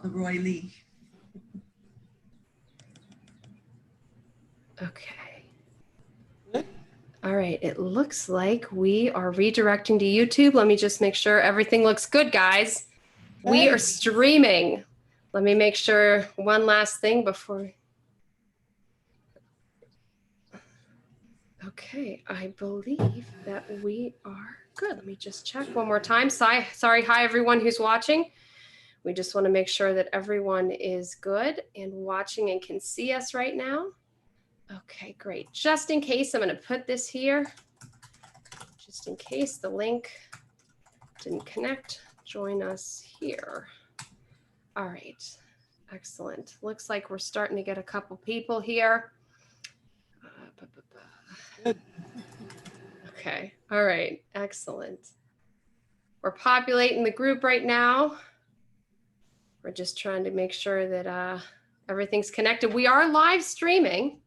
the Roy Lee. Okay. All right, it looks like we are redirecting to YouTube. Let me just make sure everything looks good, guys. We are streaming. Let me make sure one last thing before. Okay, I believe that we are good. Let me just check one more time. Sorry, hi everyone who's watching. We just want to make sure that everyone is good and watching and can see us right now. Okay, great. Just in case, I'm going to put this here. Just in case the link didn't connect, join us here. All right, excellent. Looks like we're starting to get a couple people here. Good. Okay, all right, excellent. We're populating the group right now. We're just trying to make sure that everything's connected. We are live streaming,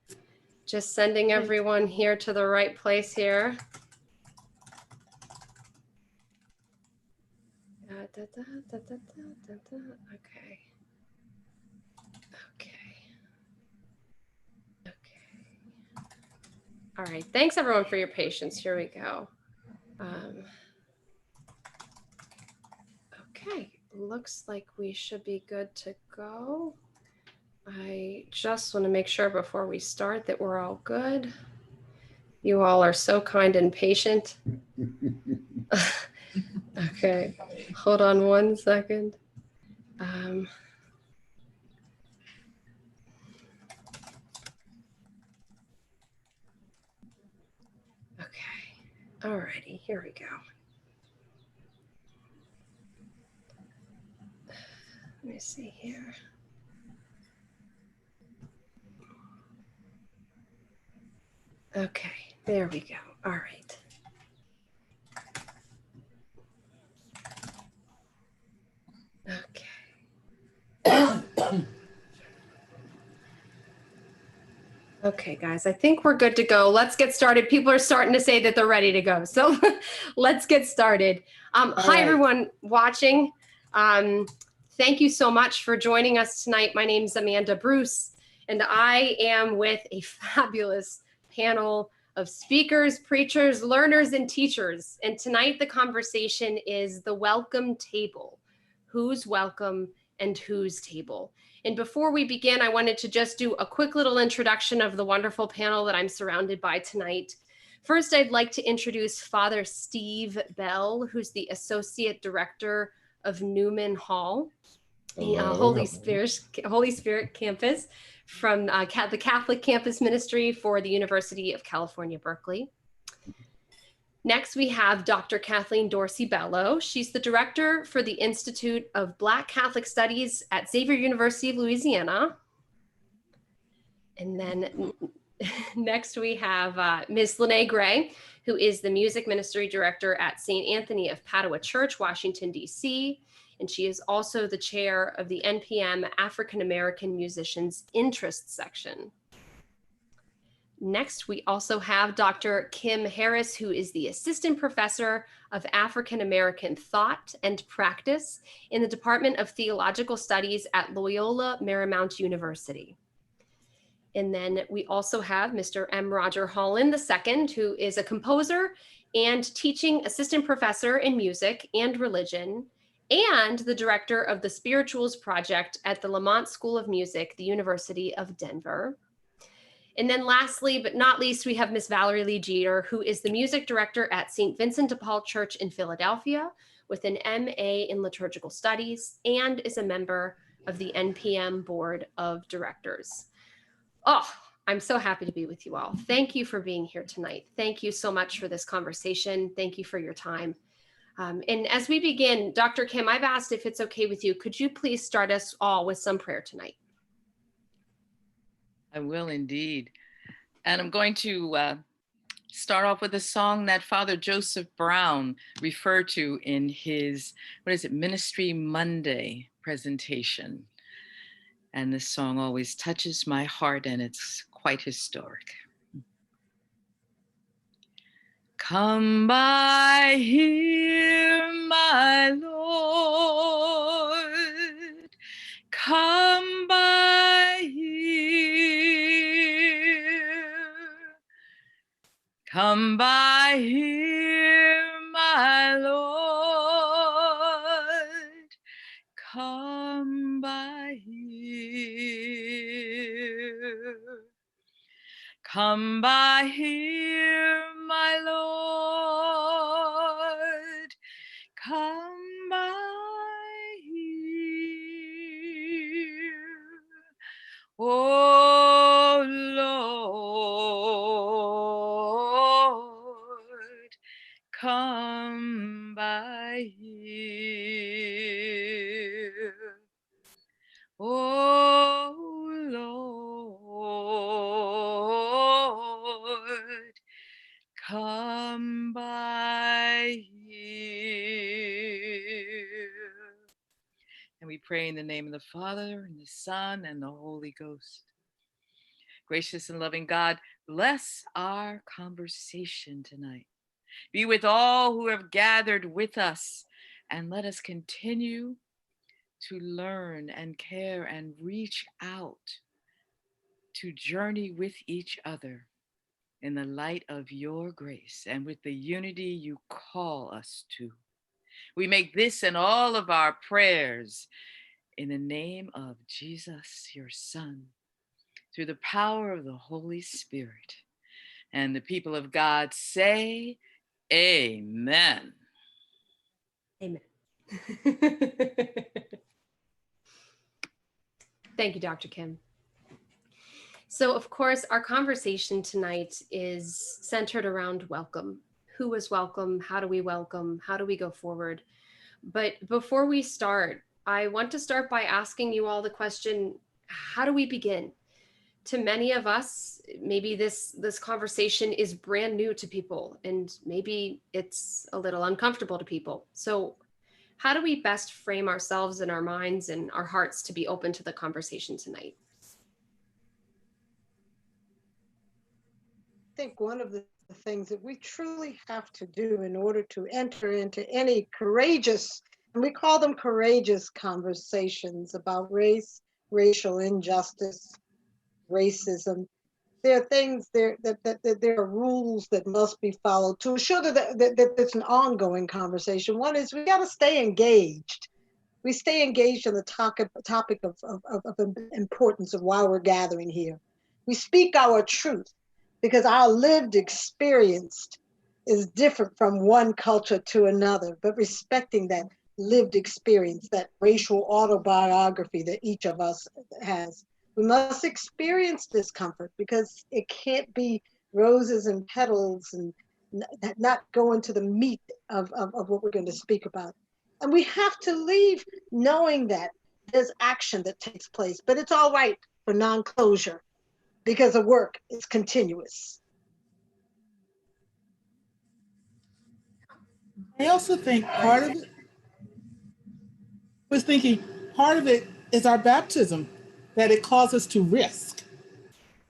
just sending everyone here to the right place here. Okay. All right, thanks everyone for your patience. Here we go. Okay, looks like we should be good to go. I just want to make sure before we start that we're all good. You all are so kind and patient. Okay, hold on one second. Okay, alrighty, here we go. Let me see here. Okay, there we go. All right. Okay. Okay, guys, I think we're good to go. Let's get started. People are starting to say that they're ready to go. So let's get started. Hi, everyone watching. Thank you so much for joining us tonight. My name is Amanda Bruce, and I am with a fabulous panel of speakers, preachers, learners, and teachers. And tonight the conversation is the welcome table. Who's welcome and whose table? And before we begin, I wanted to just do a quick little introduction of the wonderful panel that I'm surrounded by tonight. First, I'd like to introduce Father Steve Bell, who's the Associate Director of Newman Hall, Holy Spirit campus from the Catholic Campus Ministry for the University of California, Berkeley. Next, we have Dr. Kathleen Dorsey Bello. She's the director for the Institute of Black Catholic Studies at Xavier University of Louisiana. And then next we have Ms. Lene Gray, who is the music ministry director at St. Anthony of Padua Church, Washington, D.C. And she is also the chair of the NPM African American Musicians Interest Section. Next, we also have Dr. Kim Harris, who is the Assistant Professor of African American Thought and Practice in the Department of Theological Studies at Loyola Marymount University. And then we also have Mr. M. Roger Holland II, who is a composer and teaching assistant professor in music and religion, and the director of the Spirituals Project at the Lamont School of Music, the University of Denver. And then lastly, but not least, we have Miss Valerie Lee Jeter, who is the music director at St. Vincent de Paul Church in Philadelphia with an MA in liturgical studies and is a member of the NPM Board of Directors. Oh, I'm so happy to be with you all. Thank you for being here tonight. Thank you so much for this conversation. Thank you for your time. And as we begin, Dr. Kim, I've asked if it's okay with you, could you please start us all with some prayer tonight? I will indeed. And I'm going to start off with a song that Father Joseph Brown referred to in his, Ministry Monday presentation. And this song always touches my heart, and it's quite historic. Come by here, my Lord. come by here. Come by here, my Lord. Come by here. Come by here, my Lord. Come by here. Oh Lord, come by here. Oh Lord, come by here. And we pray in the name of the Father, and the Son, and the Holy Ghost. Gracious and loving God, bless our conversation tonight. Be with all who have gathered with us, and let us continue to learn and care and reach out to journey with each other in the light of your grace and with the unity you call us to. We make this and all of our prayers in the name of Jesus, your Son, through the power of the Holy Spirit. And the people of God say, Amen. Amen. Thank you, Dr. Kim. So, of course, our conversation tonight is centered around welcome. Who is welcome? How do we welcome? How do we go forward? But before we start, I want to start by asking you all the question, how do we begin? To many of us, maybe this conversation is brand new to people, and maybe it's a little uncomfortable to people. So how do we best frame ourselves and our minds and our hearts to be open to the conversation tonight? I think one of the things that we truly have to do in order to enter into any courageous, and we call them courageous conversations about race, racial injustice, racism, there are things there that there are rules that must be followed to ensure that it's an ongoing conversation. One is we got to stay engaged. We stay engaged on the topic of importance of why we're gathering here. We speak our truth because our lived experience is different from one culture to another, but respecting that lived experience, that racial autobiography that each of us has. We must experience discomfort because it can't be roses and petals and not go into the meat of what we're going to speak about. And we have to leave knowing that there's action that takes place, but it's all right for non-closure because the work is continuous. I also think part of it is our baptism, that it calls us to risk.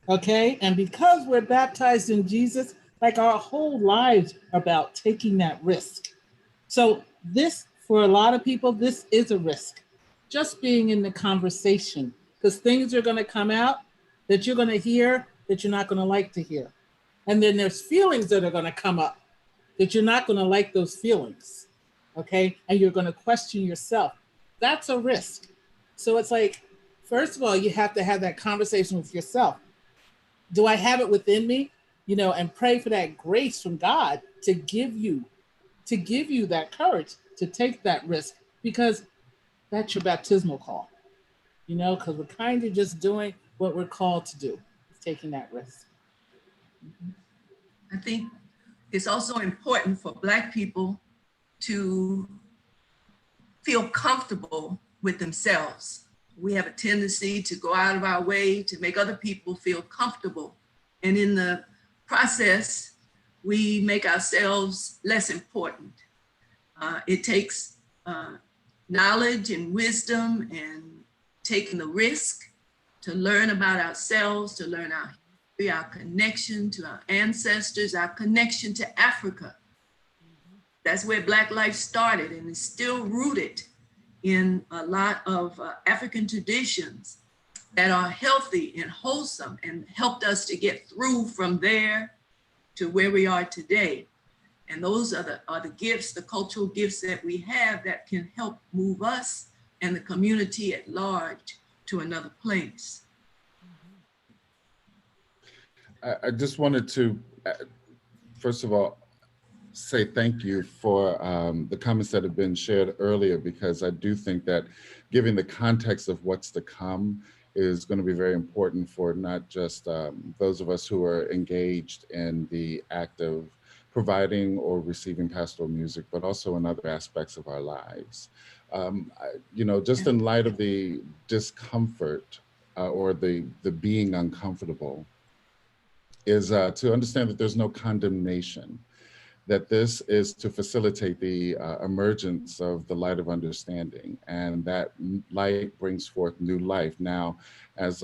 Okay? And because we're baptized in Jesus, like our whole lives are about taking that risk. So this, for a lot of people, this is a risk. Just being in the conversation, because things are going to come out that you're going to hear that you're not going to like to hear. And then there's feelings that are going to come up that you're not going to like those feelings. Okay? And you're going to question yourself. That's a risk. So it's like, first of all, you have to have that conversation with yourself. Do I have it within me? You know, and pray for that grace from God to give you that courage to take that risk, because that's your baptismal call, you know, because we're kind of just doing what we're called to do, taking that risk. I think it's also important for Black people to feel comfortable with themselves. We have a tendency to go out of our way to make other people feel comfortable. And in the process, we make ourselves less important. It takes knowledge and wisdom and taking the risk to learn about ourselves, to learn our connection to our ancestors, our connection to Africa. That's where Black life started, and is still rooted in a lot of African traditions that are healthy and wholesome and helped us to get through from there to where we are today. And those are the gifts, the cultural gifts that we have that can help move us and the community at large to another place. I just wanted to, first of all, say thank you for the comments that have been shared earlier, because I do think that giving the context of what's to come is going to be very important for not just those of us who are engaged in the act of providing or receiving pastoral music, but also in other aspects of our lives. Just in light of the discomfort or the being uncomfortable, is to understand that there's no condemnation, that this is to facilitate the emergence of the light of understanding, and that light brings forth new life. Now, as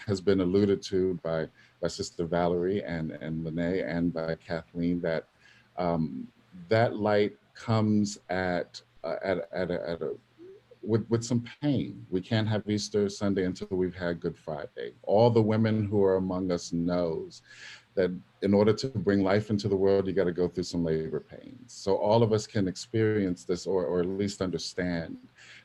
has been alluded to by Sister Valerie and Lene and by Kathleen, that that light comes with some pain. We can't have Easter Sunday until we've had Good Friday. All the women who are among us knows that in order to bring life into the world, you got to go through some labor pains. So all of us can experience this, or at least understand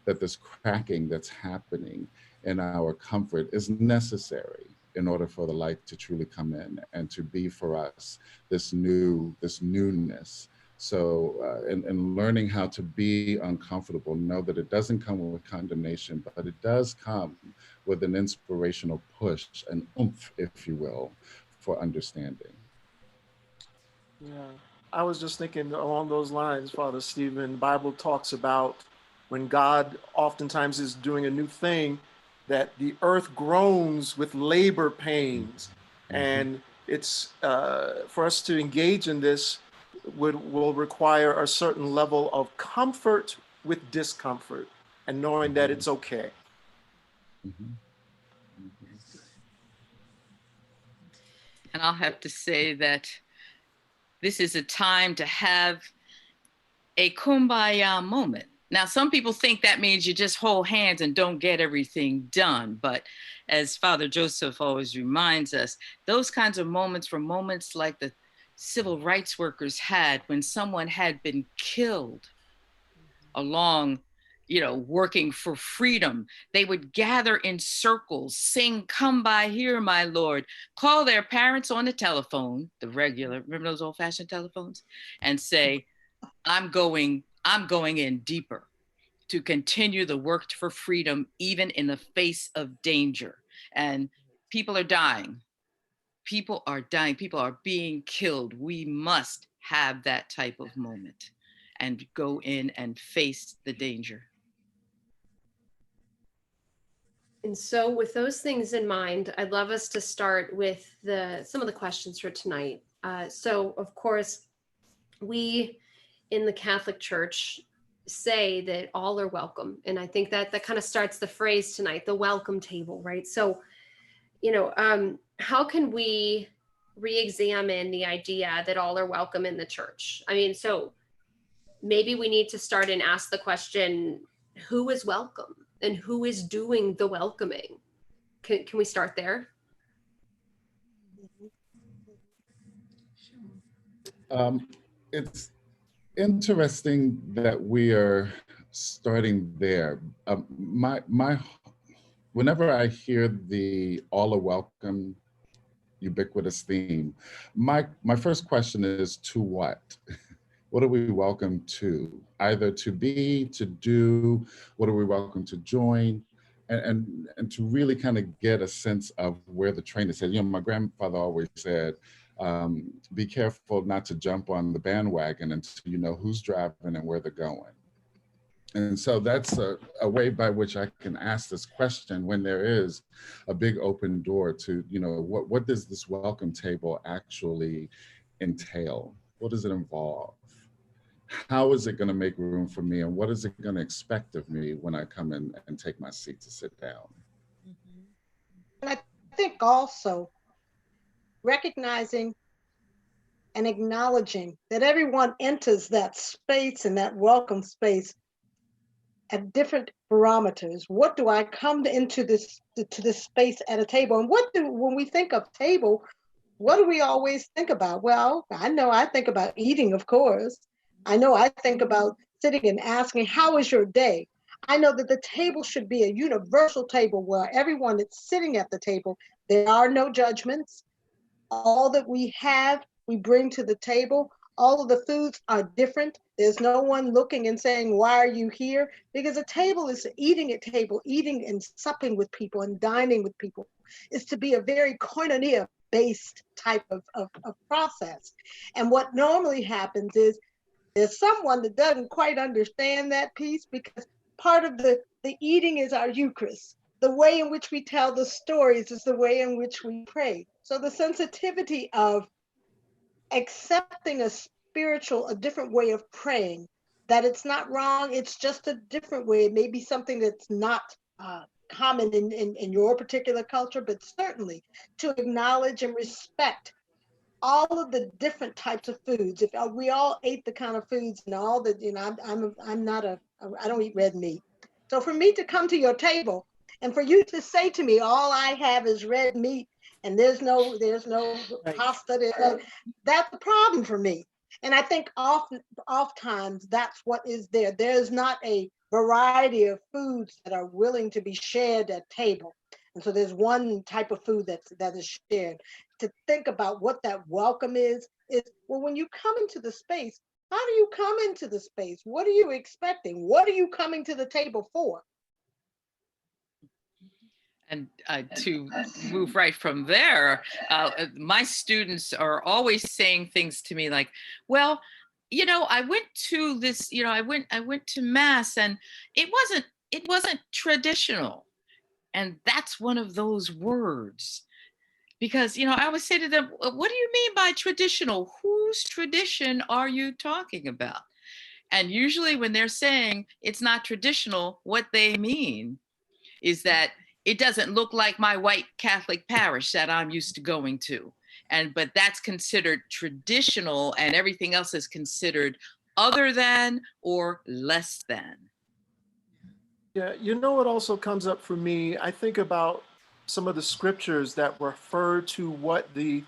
that this cracking that's happening in our comfort is necessary in order for the light to truly come in and to be for us this newness. So in learning how to be uncomfortable, know that it doesn't come with condemnation, but it does come with an inspirational push, an oomph, if you will, for understanding. Yeah, I was just thinking along those lines, Father Stephen. The Bible talks about when God oftentimes is doing a new thing, that the earth groans with labor pains. Mm-hmm. And it's for us to engage in this will require a certain level of comfort with discomfort and knowing mm-hmm. that it's okay. Mm-hmm. And I'll have to say that this is a time to have a kumbaya moment. Now, some people think that means you just hold hands and don't get everything done. But as Father Joseph always reminds us, those kinds of moments were moments like the civil rights workers had when someone had been killed along, working for freedom. They would gather in circles, sing, "Come by here, my Lord," call their parents on the telephone, the regular, remember those old fashioned telephones, and say, I'm going in deeper to continue the work for freedom, even in the face of danger. And people are dying. People are dying. People are being killed. We must have that type of moment and go in and face the danger. And so with those things in mind, I'd love us to start with some of the questions for tonight. So of course, we in the Catholic Church say that all are welcome. And I think that kind of starts the phrase tonight, the welcome table, right? So, how can we re-examine the idea that all are welcome in the church? I mean, so maybe we need to start and ask the question, who is welcome and who is doing the welcoming? Can we start there? It's interesting that we are starting there. Whenever I hear the all are welcome ubiquitous theme, my first question is, to what? What are we welcome to? Either to be, to do, what are we welcome to join? And to really kind of get a sense of where the train is headed. My grandfather always said, be careful not to jump on the bandwagon until you know who's driving and where they're going. And so that's a way by which I can ask this question when there is a big open door to, what does this welcome table actually entail? What does it involve? How is it going to make room for me? And what is it going to expect of me when I come in and take my seat to sit down? And I think also recognizing and acknowledging that everyone enters that space and that welcome space at different barometers. What do I come into this to this space at a table? And when we think of table, what do we always think about? Well, I know I think about eating, of course. I know I think about sitting and asking, how is your day? I know that the table should be a universal table where everyone that's sitting at the table, there are no judgments. All that we have, we bring to the table. All of the foods are different. There's no one looking and saying, why are you here? Because a table is eating at table, eating and supping with people and dining with people is to be a very koinonia based type of process. And what normally happens is there's someone that doesn't quite understand that piece, because part of the eating is our Eucharist. The way in which we tell the stories is the way in which we pray. So the sensitivity of accepting a different way of praying, that it's not wrong, it's just a different way. It may be something that's not common in your particular culture, but certainly to acknowledge and respect all of the different types of foods. If we all ate the kind of foods and all that, I don't eat red meat. So for me to come to your table and for you to say to me, all I have is red meat and there's no Right. pasta, that's a problem for me. And I think oftentimes that's what is there. There's not a variety of foods that are willing to be shared at table. And so there's one type of food that is shared. To think about what that welcome is, well, when you come into the space, how do you come into the space? What are you expecting? What are you coming to the table for? And to move right from there, my students are always saying things to me like, well, I went to this, I went to mass and it wasn't traditional. And that's one of those words. Because, I always say to them, what do you mean by traditional? Whose tradition are you talking about? And usually when they're saying it's not traditional, what they mean is that it doesn't look like my white Catholic parish that I'm used to going to. But that's considered traditional and everything else is considered other than or less than. Yeah, what also comes up for me, I think about some of the scriptures that refer to what the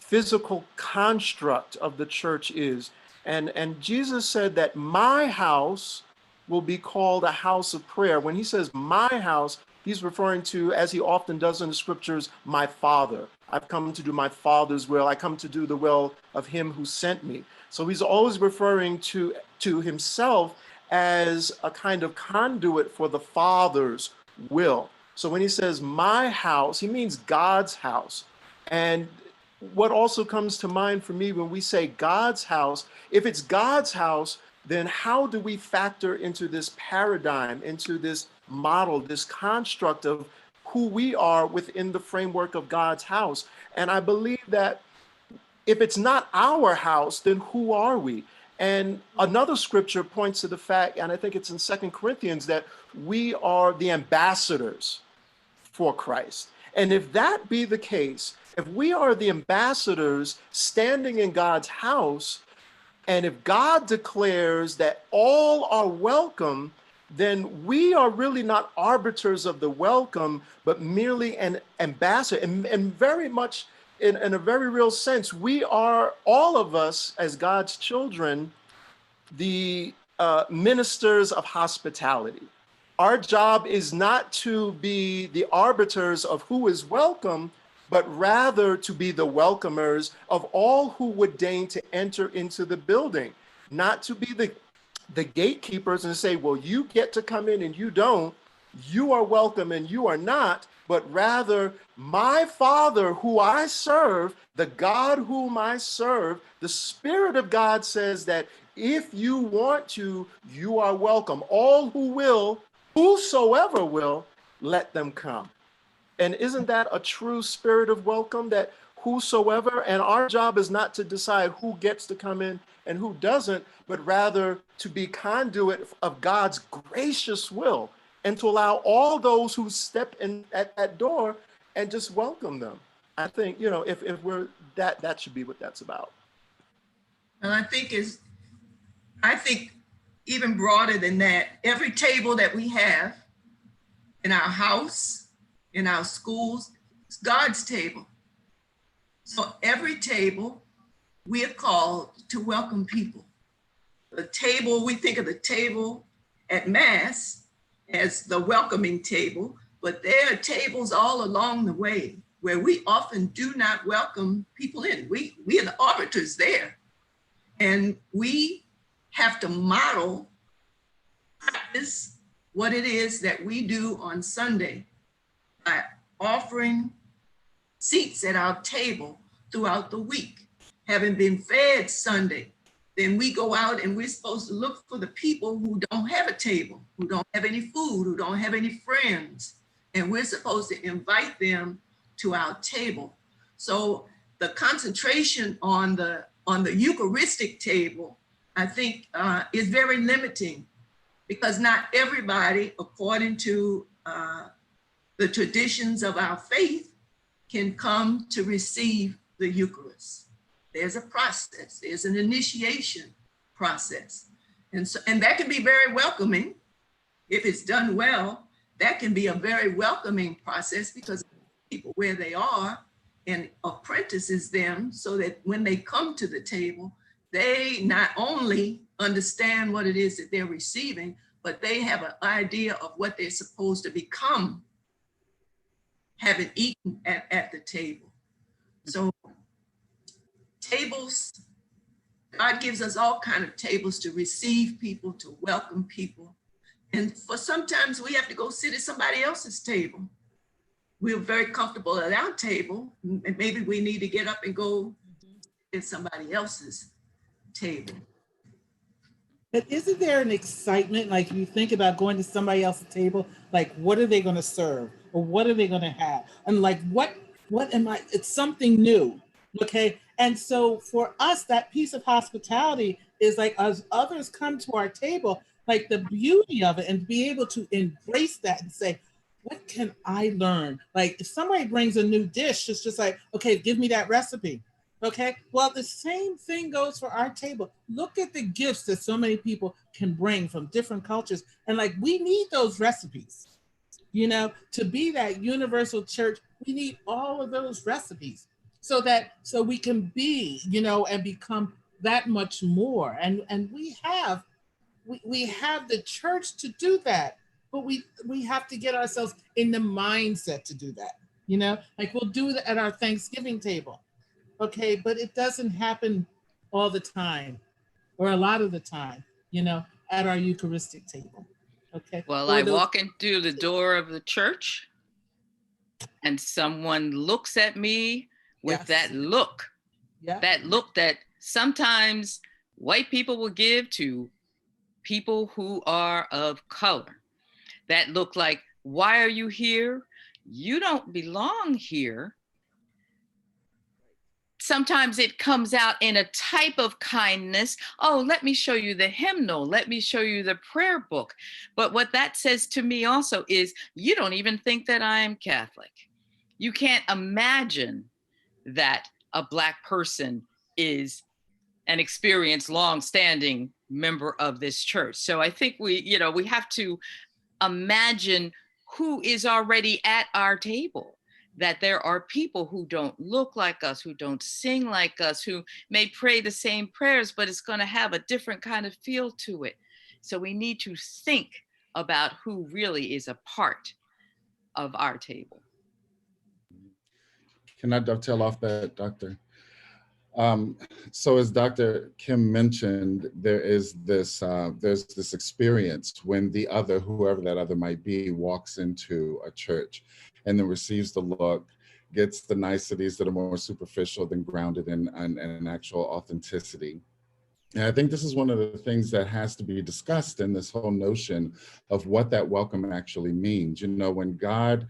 physical construct of the church is. And Jesus said that my house will be called a house of prayer. When he says my house, he's referring to, as he often does in the scriptures, my Father. I've come to do my Father's will. I come to do the will of him who sent me. So he's always referring to himself as a kind of conduit for the Father's will. So when he says my house, he means God's house. And what also comes to mind for me when we say God's house, if it's God's house, then how do we factor into this paradigm, into this model, this construct of who we are within the framework of God's house? And I believe that if it's not our house, then who are we? And another scripture points to the fact, and I think it's in 2 Corinthians, that we are the ambassadors for Christ. And if that be the case, if we are the ambassadors standing in God's house, and if God declares that all are welcome, then we are really not arbiters of the welcome, but merely an ambassador. And very much in a very real sense, we are, all of us as God's children, the ministers of hospitality. Our job is not to be the arbiters of who is welcome, but rather to be the welcomers of all who would deign to enter into the building, not to be the gatekeepers and say, well, you get to come in and you don't, you are welcome and you are not, but rather my Father who I serve, the God whom I serve, the Spirit of God says that if you want to, you are welcome. All who will, whosoever will, let them come. And isn't that a true spirit of welcome, that whosoever, and our job is not to decide who gets to come in and who doesn't, but rather to be conduit of God's gracious will and to allow all those who step in at that door and just welcome them. I think, if we're that should be what that's about. And I think even broader than that. Every table that we have in our house, in our schools, is God's table. So every table we are called to welcome people. The table, we think of the table at Mass as the welcoming table, but there are tables all along the way where we often do not welcome people in. We are the arbiters there. And we have to model, practice what it is that we do on Sunday by offering seats at our table throughout the week. Having been fed Sunday, then we go out and we're supposed to look for the people who don't have a table, who don't have any food, who don't have any friends. And we're supposed to invite them to our table. So the concentration on the Eucharistic table, I think is very limiting, because not everybody, according to the traditions of our faith, can come to receive the Eucharist. There's a process, there's an initiation process. And that can be very welcoming if it's done well. That can be a very welcoming process, because people where they are and apprentices them so that when they come to the table, they not only understand what it is that they're receiving, but they have an idea of what they're supposed to become having eaten at the table. So tables, God gives us all kinds of tables to receive people, to welcome people. And for sometimes we have to go sit at somebody else's table. We're very comfortable at our table, and maybe we need to get up and go at somebody else's table. But isn't there an excitement, like if you think about going to somebody else's table, like what are they going to serve, or what are they going to have, and like what am I? It's something new, okay? And so for us, that piece of hospitality is like, as others come to our table, like the beauty of it, and be able to embrace that and say, what can I learn? Like if somebody brings a new dish, it's just like, okay, give me that recipe. Okay, well, the same thing goes for our table. Look at the gifts that so many people can bring from different cultures. And like, we need those recipes, you know, to be that universal church. We need all of those recipes so we can be, you know, and become that much more. And we have the church to do that, but we have to get ourselves in the mindset to do that. You know, like we'll do that at our Thanksgiving table. Okay, but it doesn't happen all the time, or a lot of the time, you know, at our Eucharistic table. Okay. Well, I walk into the door of the church and someone looks at me with that look, that look that sometimes white people will give to people who are of color. That look like, why are you here? You don't belong here. Sometimes it comes out in a type of kindness. Oh, let me show you the hymnal. Let me show you the prayer book. But what that says to me also is, you don't even think that I am Catholic. You can't imagine that a Black person is an experienced, long-standing member of this church. So I think we have to imagine who is already at our table. That there are people who don't look like us, who don't sing like us, who may pray the same prayers, but it's going to have a different kind of feel to it. So we need to think about who really is a part of our table. Can I dovetail off that, Doctor? So as Dr. Kim mentioned, there's this experience when the other, whoever that other might be, walks into a church and then receives the look, gets the niceties that are more superficial than grounded in actual authenticity. And I think this is one of the things that has to be discussed in this whole notion of what that welcome actually means. You know, when God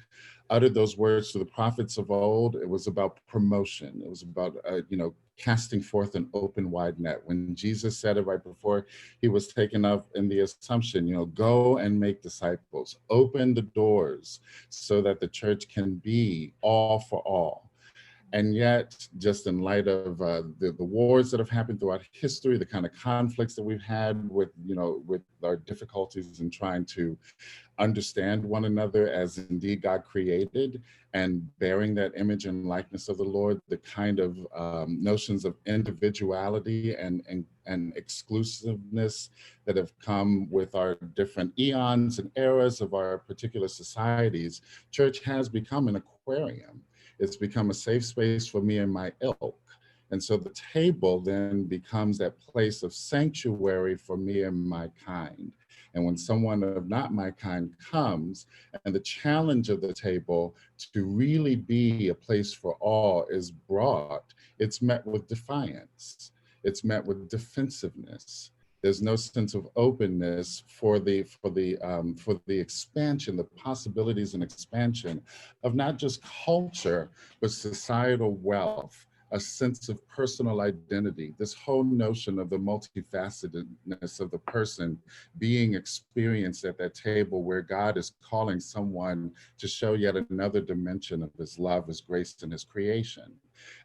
uttered those words to the prophets of old, it was about promotion. It was about, casting forth an open wide net. When Jesus said it right before he was taken up in the assumption, go and make disciples, open the doors so that the church can be all for all. And yet, just in light of the wars that have happened throughout history, the kind of conflicts that we've had with, with our difficulties in trying to understand one another as indeed God created, and bearing that image and likeness of the Lord, the kind of notions of individuality and exclusiveness that have come with our different eons and eras of our particular societies, church has become an aquarium. It's become a safe space for me and my ilk. And so the table then becomes that place of sanctuary for me and my kind. And when someone of not my kind comes, and the challenge of the table to really be a place for all is brought, it's met with defiance. It's met with defensiveness. There's no sense of openness for the expansion, the possibilities and expansion of not just culture, but societal wealth, a sense of personal identity, this whole notion of the multifacetedness of the person being experienced at that table where God is calling someone to show yet another dimension of his love, his grace, and his creation.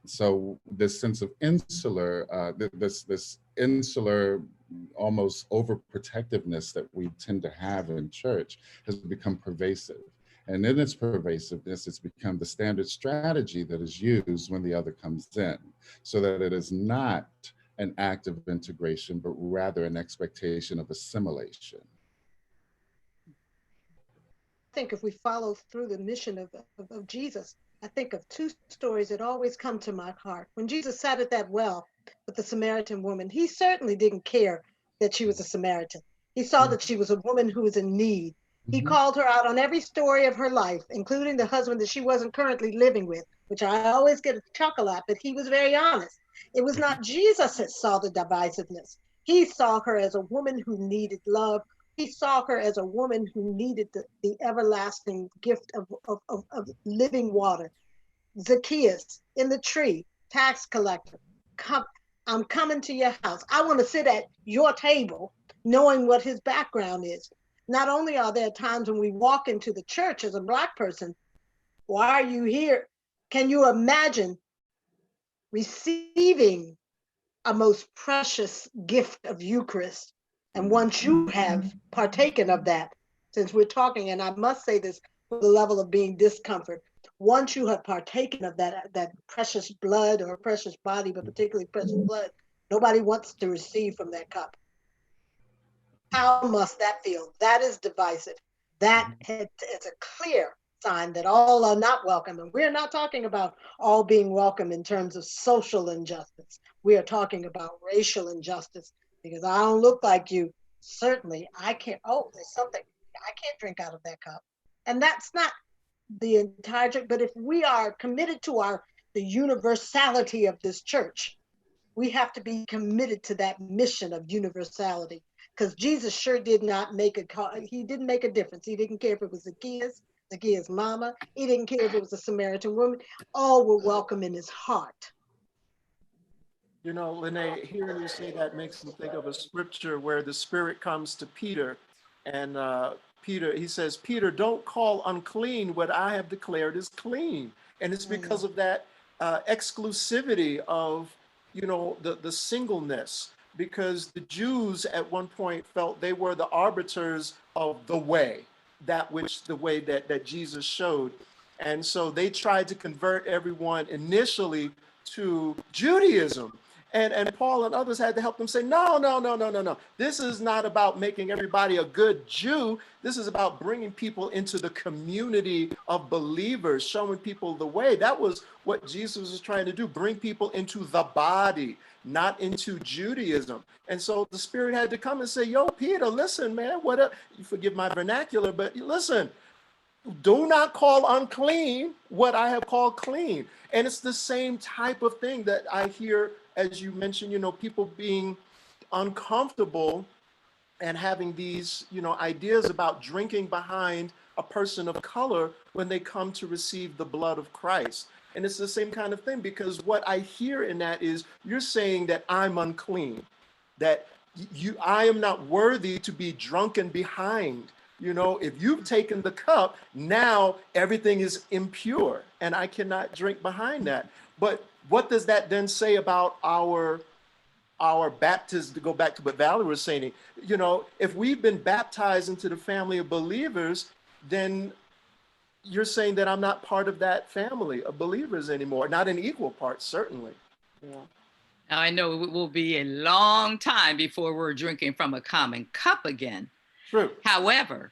So this sense of insular, this insular, almost overprotectiveness that we tend to have in church has become pervasive. And in its pervasiveness, it's become the standard strategy that is used when the other comes in, so that it is not an act of integration, but rather an expectation of assimilation. I think if we follow through the mission of Jesus, I think of two stories that always come to my heart. When Jesus sat at that well with the Samaritan woman, he certainly didn't care that she was a Samaritan. He saw that she was a woman who was in need. He called her out on every story of her life, including the husband that she wasn't currently living with, which I always get a chuckle at, but he was very honest. It was not Jesus that saw the divisiveness. He saw her as a woman who needed love. He saw her as a woman who needed the everlasting gift of living water. Zacchaeus in the tree, tax collector, I'm coming to your house. I want to sit at your table, knowing what his background is. Not only are there times when we walk into the church as a Black person, why are you here? Can you imagine receiving a most precious gift of Eucharist? And once you have partaken of that, since we're talking, and I must say this for the level of being discomfort, once you have partaken of that precious blood or precious body, but particularly precious blood, nobody wants to receive from that cup. How must that feel? That is divisive. That is a clear sign that all are not welcome. And we're not talking about all being welcome in terms of social injustice. We are talking about racial injustice, because I don't look like you. Certainly, I can't, there's something, I can't drink out of that cup. And that's not the entire church, but if we are committed to the universality of this church, we have to be committed to that mission of universality, because Jesus sure did not he didn't make a difference. He didn't care if it was Zacchaeus' mama. He didn't care if it was a Samaritan woman. All were welcome in his heart. You know, Lene, hearing you say that makes me think of a scripture where the Spirit comes to Peter, and he says, Peter, don't call unclean what I have declared is clean. And it's because of that exclusivity of, the singleness, because the Jews at one point felt they were the arbiters of the way, the way that Jesus showed. And so they tried to convert everyone initially to Judaism. And Paul and others had to help them say, no. This is not about making everybody a good Jew. This is about bringing people into the community of believers, showing people the way. That was what Jesus was trying to do, bring people into the body, not into Judaism. And so the Spirit had to come and say, yo, Peter, listen, man, you forgive my vernacular, but listen, do not call unclean what I have called clean. And it's the same type of thing that I hear, as you mentioned, people being uncomfortable and having these, ideas about drinking behind a person of color when they come to receive the blood of Christ. And it's the same kind of thing, because what I hear in that is you're saying that I'm unclean, that I am not worthy to be drunken behind. If you've taken the cup, now everything is impure and I cannot drink behind that. But what does that then say about our baptism, to go back to what Valerie was saying? You know, if we've been baptized into the family of believers, then you're saying that I'm not part of that family of believers anymore, not an equal part, certainly. Yeah. Now, I know it will be a long time before we're drinking from a common cup again. True. However,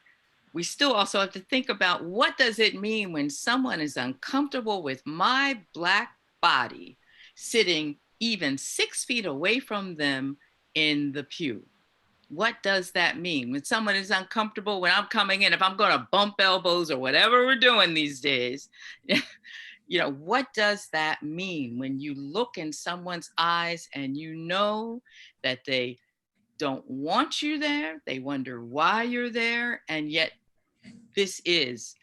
we still also have to think about, what does it mean when someone is uncomfortable with my Black body sitting even 6 feet away from them in the pew? What does that mean when someone is uncomfortable when I'm coming in? If I'm going to bump elbows or whatever we're doing these days, you know, what does that mean when you look in someone's eyes and you know that they don't want you there, they wonder why you're there, and yet this is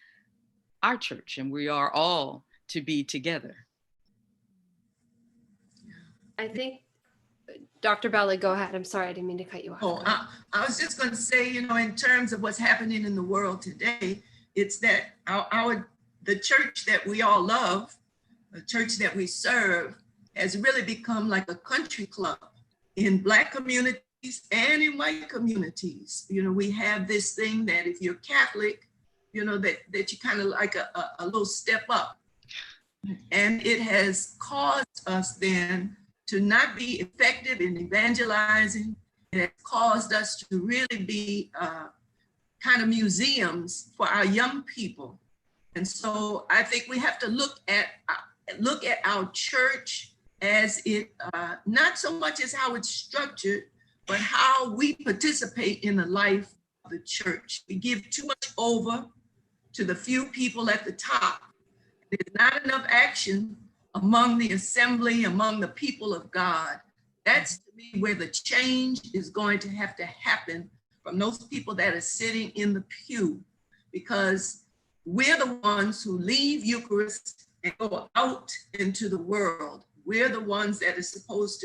our church and we are all to be together? I think, Dr. Belli, go ahead. I'm sorry, I didn't mean to cut you off. Oh, I was just going to say, you know, in terms of what's happening in the world today, it's that the church that we all love, the church that we serve, has really become like a country club in Black communities and in white communities. You know, we have this thing that if you're Catholic, you know, that you kind of like a little step up. And it has caused us then to not be effective in evangelizing. It has caused us to really be kind of museums for our young people. And so I think we have to look at our church as it, not so much as how it's structured, but how we participate in the life of the church. We give too much over to the few people at the top. There's not enough action among the assembly, among the people of God. That's to me where the change is going to have to happen, from those people that are sitting in the pew, because we're the ones who leave Eucharist and go out into the world. We're the ones that are supposed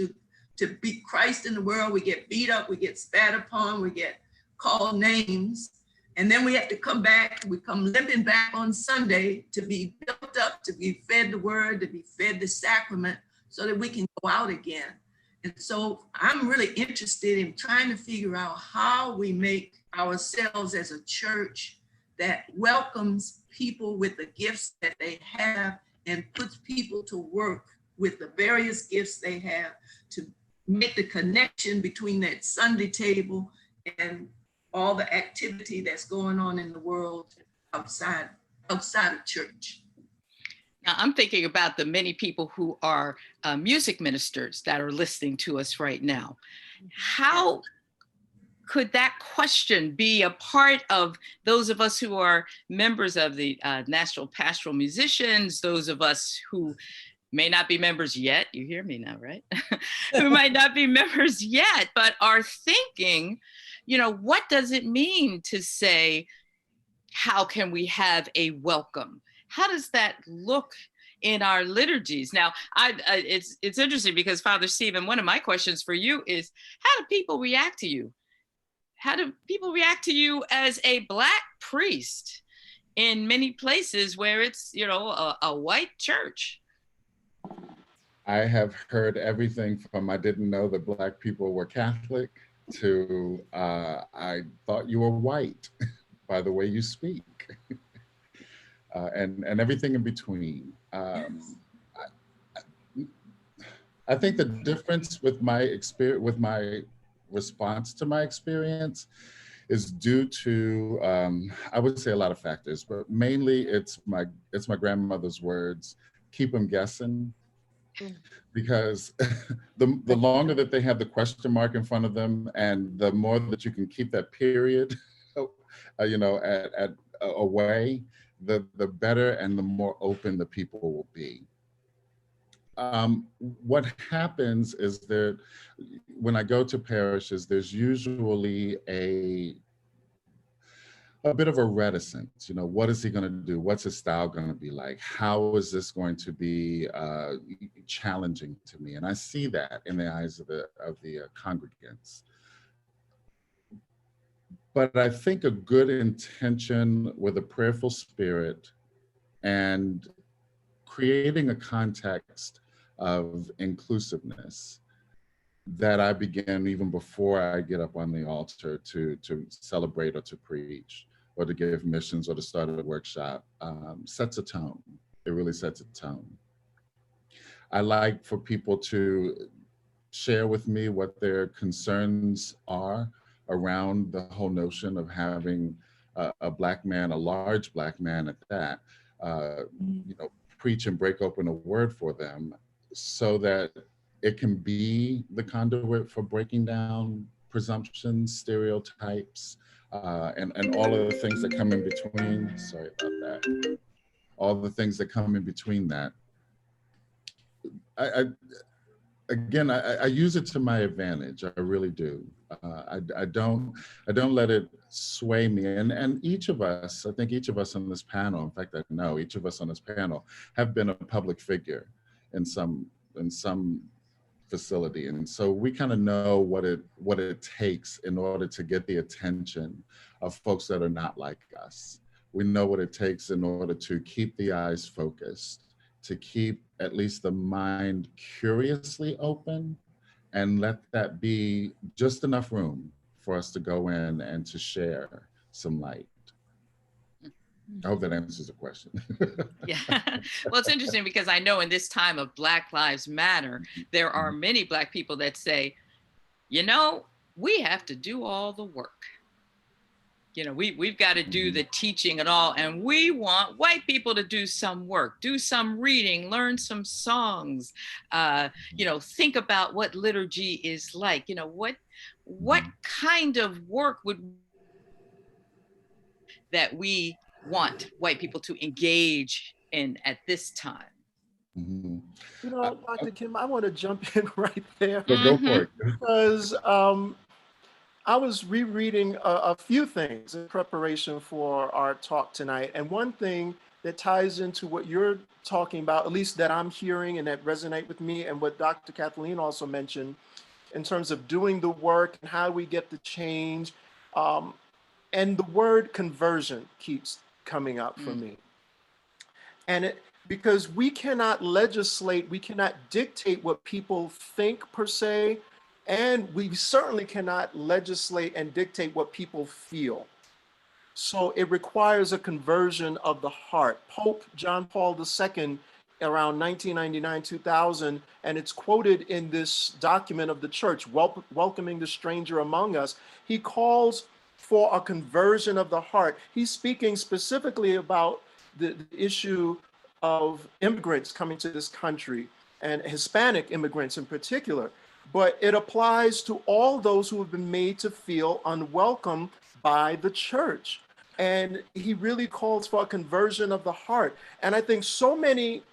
to be Christ in the world. We get beat up, we get spat upon, we get called names. And then we have to come back, we come limping back on Sunday to be built up, to be fed the word, to be fed the sacrament, so that we can go out again. And so I'm really interested in trying to figure out how we make ourselves as a church that welcomes people with the gifts that they have and puts people to work with the various gifts they have to make the connection between that Sunday table and all the activity that's going on in the world outside of church. Now, I'm thinking about the many people who are music ministers that are listening to us right now. How could that question be a part of those of us who are members of the National Pastoral Musicians, those of us who may not be members yet, you hear me now, right? Who might not be members yet, but are thinking, you know, what does it mean to say, how can we have a welcome? How does that look in our liturgies? Now, it's interesting because, Father Stephen, one of my questions for you is, how do people react to you? How do people react to you as a Black priest in many places where it's, you know, a white church? I have heard everything from I didn't know that Black people were Catholic to I thought you were white by the way you speak, and everything in between. I think the difference with my experience, with my response to my experience, is due to I would say a lot of factors, but mainly it's my grandmother's words: keep them guessing. Because the longer that they have the question mark in front of them, and the more that you can keep that period, you know, at away, the better and the more open the people will be. What happens is that when I go to parishes, there's usually a bit of a reticence. You know, what is he going to do? What's his style going to be like? How is this going to be challenging to me? And I see that in the eyes of the congregants. But I think a good intention with a prayerful spirit and creating a context of inclusiveness that I began even before I get up on the altar to celebrate or to preach or to give missions or to start a workshop, sets a tone. It really sets a tone. I like for people to share with me what their concerns are around the whole notion of having a Black man, a large Black man at that, preach and break open a word for them so that it can be the conduit for breaking down presumptions, stereotypes, and all of the things that come in between. Sorry about that. All the things that come in between that. I use it to my advantage. I really do. I don't let it sway me. And each of us, I think each of us on this panel, in fact, I know each of us on this panel have been a public figure in some facility. And so we kind of know what it takes in order to get the attention of folks that are not like us. We know what it takes in order to keep the eyes focused, to keep at least the mind curiously open, and let that be just enough room for us to go in and to share some light. I hope that answers the question. Yeah. Well, it's interesting because I know in this time of Black Lives Matter, there are many Black people that say, we have to do all the work. We've got to do the teaching and all, and we want white people to do some work, do some reading, learn some songs, think about what liturgy is like. What kind of work that we want white people to engage in at this time? Dr. Kim, I want to jump in right there. Go for it. Because I was rereading a few things in preparation for our talk tonight. And one thing that ties into what you're talking about, at least that I'm hearing and that resonate with me, and what Dr. Kathleen also mentioned in terms of doing the work and how we get the change. And the word conversion keeps coming up for me. And because we cannot legislate, we cannot dictate what people think per se, and we certainly cannot legislate and dictate what people feel. So it requires a conversion of the heart. Pope John Paul II, around 1999, 2000, and it's quoted in this document of the church, welcoming the stranger among us. He calls for a conversion of the heart. He's speaking specifically about the issue of immigrants coming to this country, and Hispanic immigrants in particular. But it applies to all those who have been made to feel unwelcome by the church. And he really calls for a conversion of the heart. And I think so many,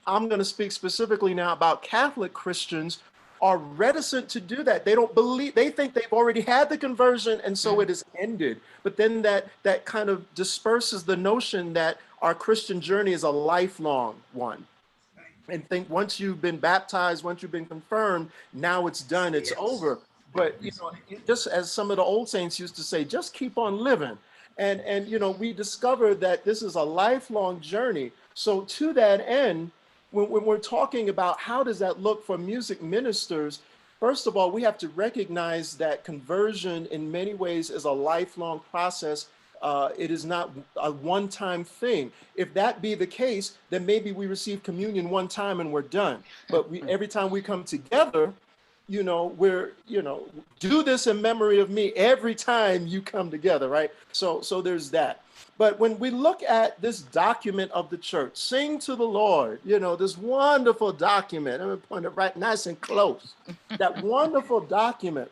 I'm going to speak specifically now about Catholic Christians, are reticent to do that. They don't believe, they think they've already had the conversion and so it is ended. But then that kind of disperses the notion that our Christian journey is a lifelong one. And think once you've been baptized, once you've been confirmed, now it's done, it's over. But just as some of the old saints used to say, just keep on living. And we discovered that this is a lifelong journey. So to that end, when we're talking about how does that look for music ministers, first of all, we have to recognize that conversion in many ways is a lifelong process. It is not a one-time thing. If that be the case, then maybe we receive communion one time and we're done. But every time we come together, we're, do this in memory of me every time you come together, right? So there's that. But when we look at this document of the church, Sing to the Lord, this wonderful document, I'm going to point it right nice and close, that wonderful document.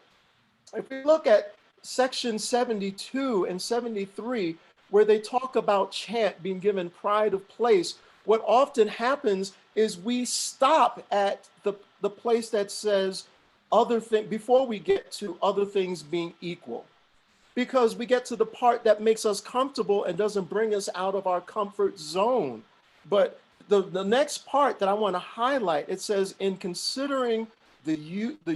If we look at section 72 and 73, where they talk about chant being given pride of place, what often happens is we stop at the place that says other thing before we get to other things being equal, because we get to the part that makes us comfortable and doesn't bring us out of our comfort zone. But the next part that I want to highlight, it says, in considering the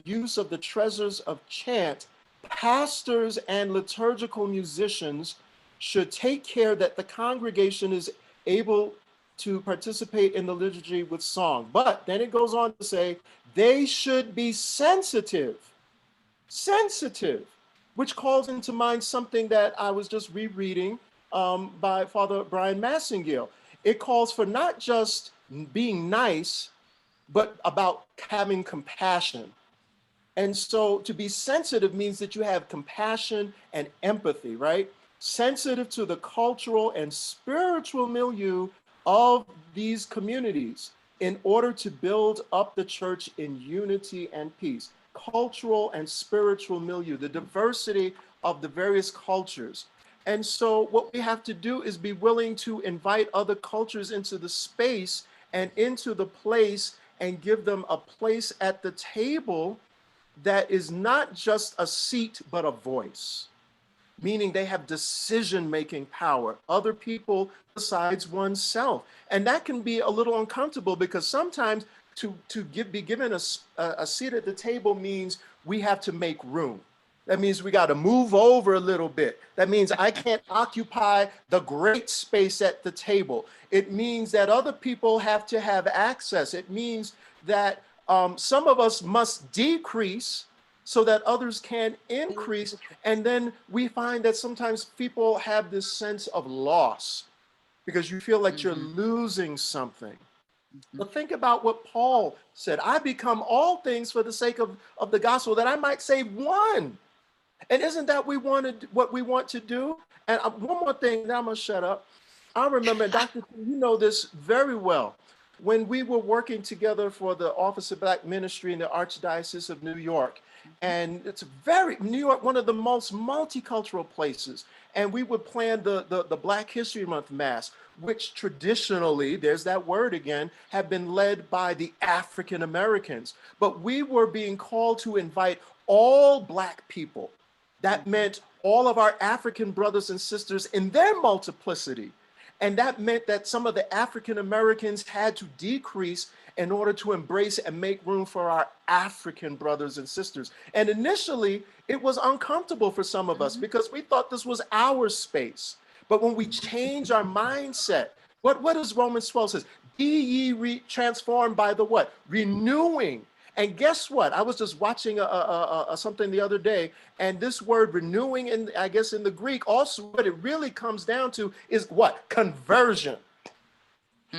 use of the treasures of chant, pastors and liturgical musicians should take care that the congregation is able to participate in the liturgy with song. But then it goes on to say they should be sensitive, which calls into mind something that I was just rereading by Father Brian Massingale. It calls for not just being nice, but about having compassion. And so to be sensitive means that you have compassion and empathy, right? Sensitive to the cultural and spiritual milieu of these communities in order to build up the church in unity and peace. Cultural and spiritual milieu, the diversity of the various cultures. And so what we have to do is be willing to invite other cultures into the space and into the place and give them a place at the table that is not just a seat, but a voice, meaning they have decision-making power, other people besides oneself. And that can be a little uncomfortable because sometimes be given a seat at the table means we have to make room. That means we got to move over a little bit. That means I can't occupy the great space at the table. It means that other people have to have access. It means that some of us must decrease so that others can increase. And then we find that sometimes people have this sense of loss because you feel like you're losing something. But think about what Paul said. I become all things for the sake of the gospel, that I might save one. And isn't that what we want to do? And one more thing, now I'm going to shut up. I remember, Dr. You know this very well, when we were working together for the Office of Black Ministry in the Archdiocese of New York. And it's New York, one of the most multicultural places. And we would plan the Black History Month Mass, which traditionally, there's that word again, have been led by the African Americans. But we were being called to invite all Black people. That meant all of our African brothers and sisters in their multiplicity. And that meant that some of the African Americans had to decrease in order to embrace and make room for our African brothers and sisters. And initially, it was uncomfortable for some of us because we thought this was our space. But when we change our mindset, what does Romans 12 says? Be ye transformed by the what? Renewing. And guess what? I was just watching something the other day, and this word renewing, I guess in the Greek, also what it really comes down to is what? Conversion.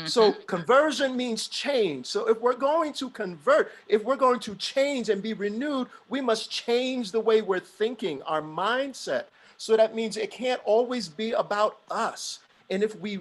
So conversion means change. So if we're going to convert, if we're going to change and be renewed, we must change the way we're thinking, our mindset. So that means it can't always be about us. And if we,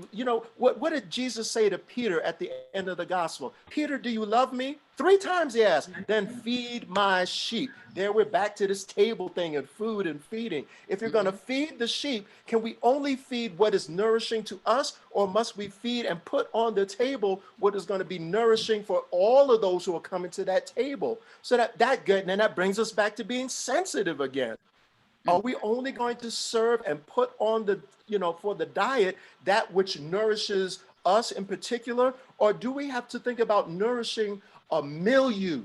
what did Jesus say to Peter at the end of the gospel? Peter, do you love me? 3 times he asked, then feed my sheep. There we're back to this table thing of food and feeding. If you're going to feed the sheep, can we only feed what is nourishing to us, or must we feed and put on the table what is going to be nourishing for all of those who are coming to that table? So that good, and then that brings us back to being sensitive again. Are we only going to serve and put on the, for the diet, that which nourishes us in particular? Or do we have to think about nourishing a milieu?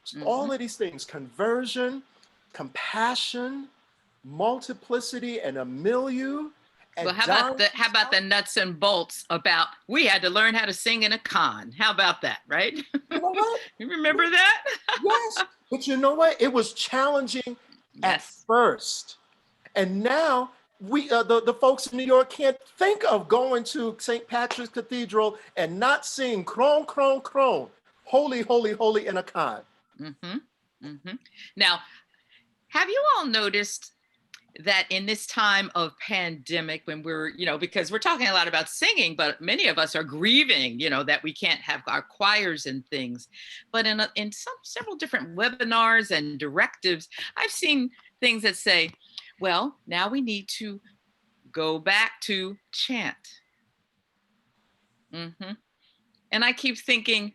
So all of these things, conversion, compassion, multiplicity, and a milieu. Well, how about the nuts and bolts about we had to learn how to sing in a con? How about that, right? You know what? You remember that? Yes. But you know what? It was challenging at first. And now we, the folks in New York can't think of going to St. Patrick's Cathedral and not sing "Crone, crone, crone, holy, holy, holy" in a con. Now, have you all noticed that in this time of pandemic, when we're, because we're talking a lot about singing, but many of us are grieving, that we can't have our choirs and things. But in several different webinars and directives, I've seen things that say, well, now we need to go back to chant. And I keep thinking,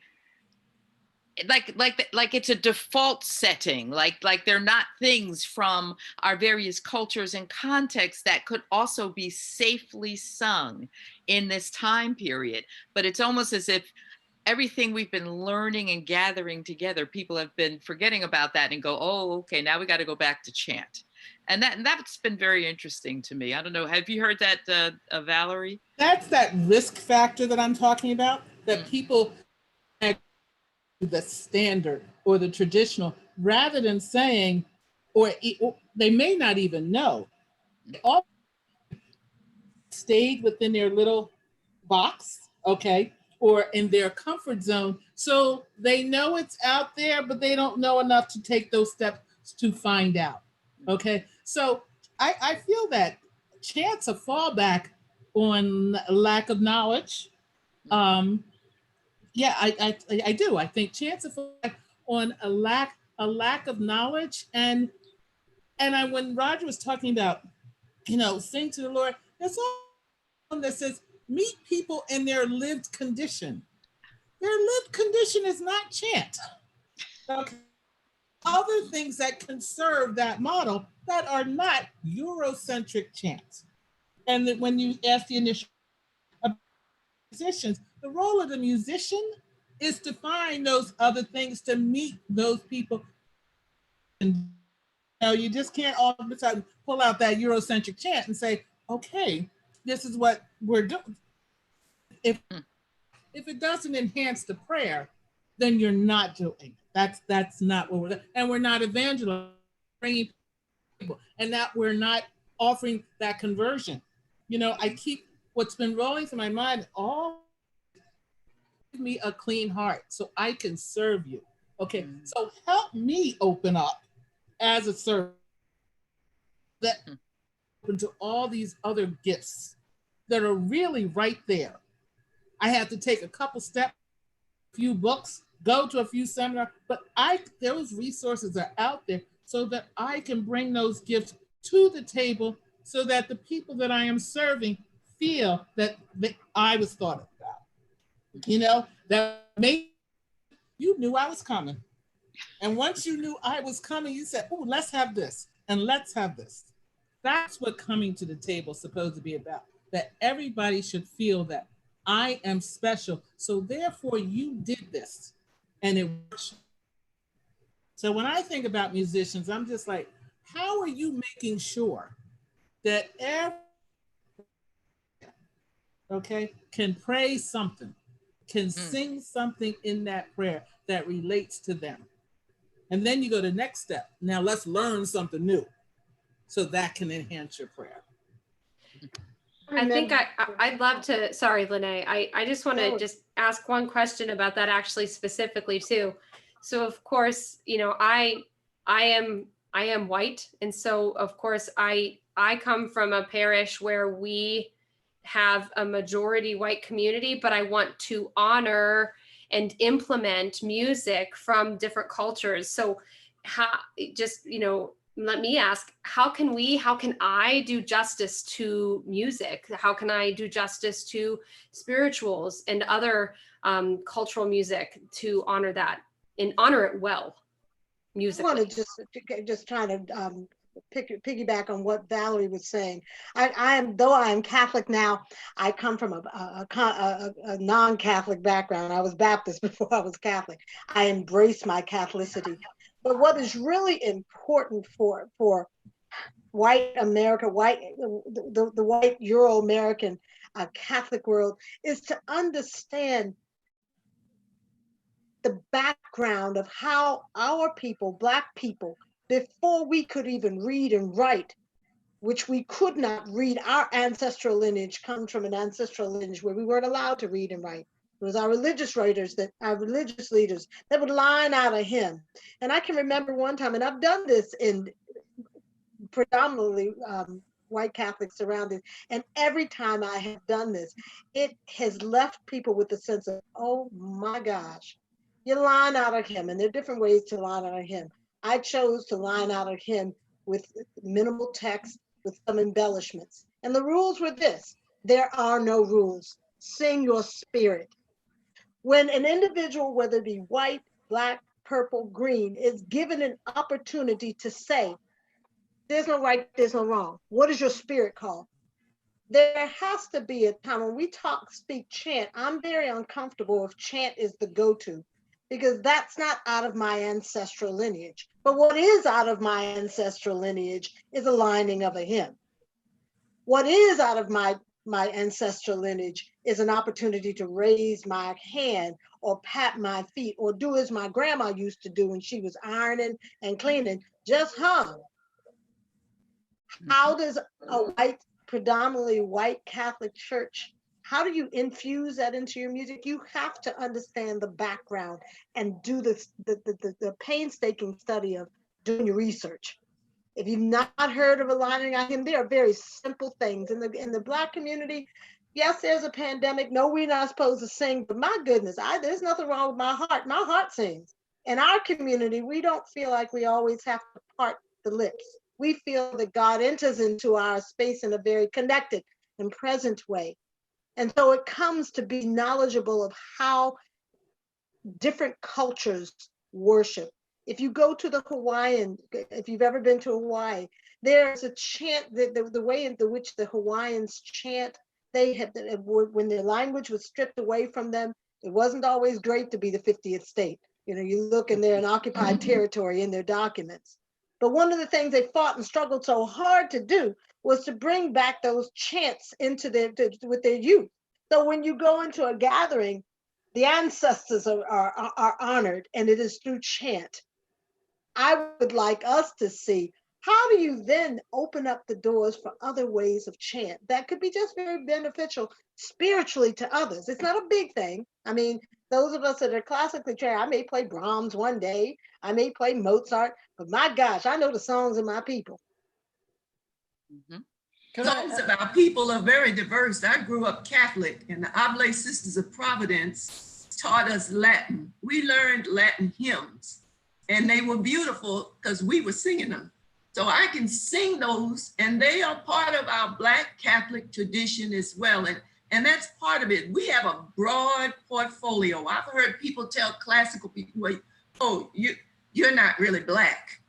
like it's a default setting, like they're not things from our various cultures and contexts that could also be safely sung in this time period. But it's almost as if everything we've been learning and gathering together, people have been forgetting about that and go, oh, okay, now we got to go back to chant. And that's been very interesting to me. I don't know. Have you heard that, Valerie? That's that risk factor that I'm talking about, that people the standard or the traditional, rather than saying, or they may not even know, all stayed within their little box, okay, or in their comfort zone. So they know it's out there, but they don't know enough to take those steps to find out. Okay. So I feel that chance a fallback on lack of knowledge. Yeah, I do. I think chance a fallback on a lack of knowledge. And when Roger was talking about, sing to the Lord, there's all that says meet people in their lived condition. Their lived condition is not chant. Okay. Other things that can serve that model that are not Eurocentric chant. And that when you ask the initial musicians, the role of the musician is to find those other things to meet those people. And you just can't all of a sudden pull out that Eurocentric chant and say, okay, this is what we're doing. If it doesn't enhance the prayer, then you're not doing it. That's not what we're doing. And we're not evangelizing, bringing people, and that we're not offering that conversion. I keep what's been rolling through my mind, all give me a clean heart so I can serve you. Okay, so help me open up as a servant that open to all these other gifts that are really right there. I have to take a couple steps, a few books, go to a few seminars, but those resources are out there so that I can bring those gifts to the table so that the people that I am serving feel that I was thought about. That maybe you knew I was coming. And once you knew I was coming, you said, oh, let's have this and let's have this. That's what coming to the table is supposed to be about, that everybody should feel that I am special. So therefore you did this and it works. So when I think about musicians, I'm just like, how are you making sure that can pray something, can sing something in that prayer that relates to them? And then you go to the next step. Now let's learn something new so that can enhance your prayer. I think I'd love to, sorry, Lene, I just want to just ask one question about that actually specifically too. So of course, I am white. And so of course I come from a parish where we have a majority white community, but I want to honor and implement music from different cultures. So let me ask, how can I do justice to music? How can I do justice to spirituals and other cultural music to honor that and honor it well musically? I want to just trying to piggyback on what Valerie was saying. Though I am Catholic now, I come from a non-Catholic background. I was Baptist before I was Catholic. I embrace my Catholicity. But what is really important for white America, the white Euro-American Catholic world, is to understand the background of how our people, Black people, before we could even read and write, which we could not read, our ancestral lineage comes from an ancestral lineage where we weren't allowed to read and write. It was our religious leaders that would line out a hymn. And I can remember one time, and I've done this in predominantly white Catholic surroundings, and every time I have done this, it has left people with a sense of, oh my gosh, you line out a hymn, and there are different ways to line out a hymn. I chose to line out a hymn with minimal text, with some embellishments. And the rules were this: there are no rules. Sing your spirit. When an individual, whether it be white, Black, purple, green, is given an opportunity to say, there's no right, there's no wrong. What is your spirit called? There has to be a time when we speak chant. I'm very uncomfortable if chant is the go-to. because that's not out of my ancestral lineage. But what is out of my ancestral lineage is a lining of a hymn. What is out of my ancestral lineage is an opportunity to raise my hand or pat my feet or do as my grandma used to do when she was ironing and cleaning, just hum. How does a predominantly white Catholic church, how do you infuse that into your music? You have to understand the background and do the painstaking study of doing your research. If you've not heard of aligning on him, there are very simple things in the Black community. Yes, there's a pandemic. No, we're not supposed to sing, but my goodness, there's nothing wrong with my heart. My heart sings. In our community, we don't feel like we always have to part the lips. We feel that God enters into our space in a very connected and present way. And so it comes to be knowledgeable of how different cultures worship. If you go to the Hawaiian, if you've ever been to Hawaii, there's a chant, the way in which the Hawaiians chant, they had, when their language was stripped away from them, it wasn't always great to be the 50th state. You know, you look and they're an occupied territory in their documents. But one of the things they fought and struggled so hard to do was to bring back those chants into with their youth. So when you go into a gathering, the ancestors are honored, and it is through chant. I would like us to see, how do you then open up the doors for other ways of chant that could be just very beneficial spiritually to others? It's not a big thing. I mean, those of us that are classically trained, I may play Brahms one day, I may play Mozart, but my gosh, I know the songs of my people. Mm-hmm. Songs of our people are very diverse. I grew up Catholic, and the Oblate Sisters of Providence taught us Latin. We learned Latin hymns, and they were beautiful because we were singing them. So I can sing those, and they are part of our Black Catholic tradition as well. And that's part of it. We have a broad portfolio. I've heard people tell classical people, oh, you're not really Black.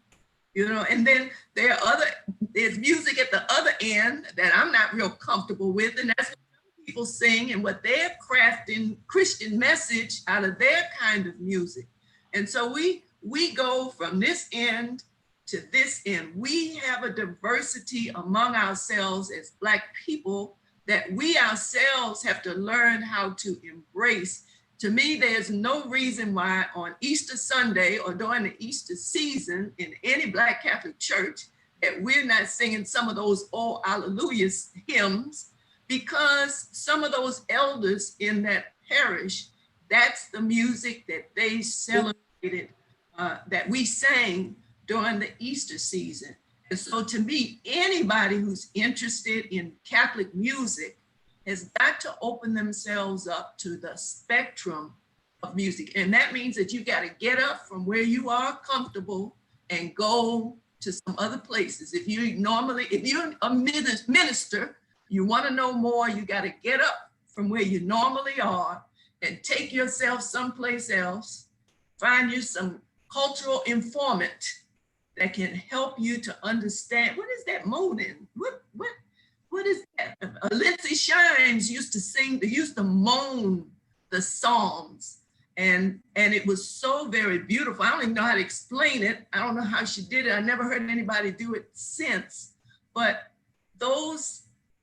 You know, and then there's music at the other end that I'm not real comfortable with, and that's what people sing and what they're crafting Christian message out of their kind of music. And so we go from this end to this end. We have a diversity among ourselves as Black people that we ourselves have to learn how to embrace. To me, there's no reason why on Easter Sunday or during the Easter season in any Black Catholic church that we're not singing some of those "Oh Alleluia" hymns, because some of those elders in that parish, that's the music that they celebrated, that we sang during the Easter season. And so to me, anybody who's interested in Catholic music has got to open themselves up to the spectrum of music. And that means that you got to get up from where you are comfortable and go to some other places. If you're a minister, you want to know more, you got to get up from where you normally are and take yourself someplace else, find you some cultural informant that can help you to understand, what is that moaning? What is that? Lindsay Shines used to moan the Psalms, and it was so very beautiful. I don't even know how to explain it. I don't know how she did it. I never heard anybody do it since, but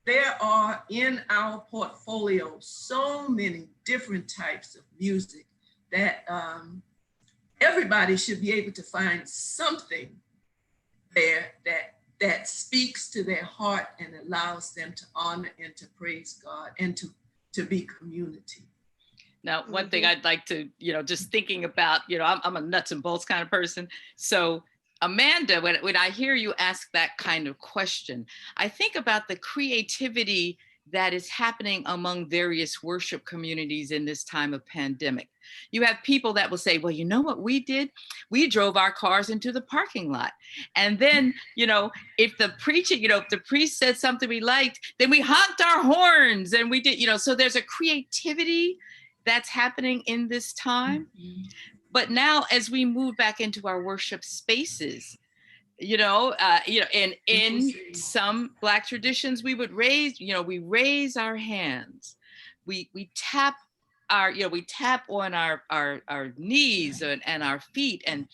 there are in our portfolio so many different types of music that everybody should be able to find something there that speaks to their heart and allows them to honor and to praise God and to be community. Now, one thing I'd like to, just thinking about, I'm a nuts and bolts kind of person. So Amanda, when I hear you ask that kind of question, I think about the creativity that is happening among various worship communities in this time of pandemic. You have people that will say, well, you know what we did? We drove our cars into the parking lot. And then, if the priest said something we liked, then we honked our horns and we did, so there's a creativity that's happening in this time. Mm-hmm. But now as we move back into our worship spaces, and in some Black traditions, we would raise our hands. We tap we tap on our knees and our feet and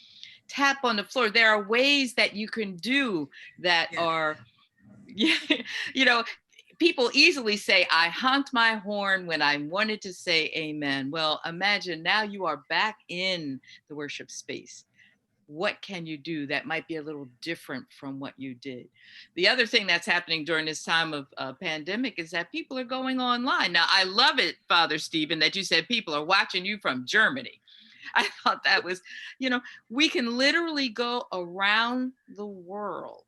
tap on the floor. There are ways that you can do that are, people easily say, I honked my horn when I wanted to say amen. Well, imagine now you are back in the worship space. What can you do that might be a little different from what you did? The other thing that's happening during this time of pandemic is that people are going online. Now, I love it, Father Stephen, that you said people are watching you from Germany. I thought that was, we can literally go around the world,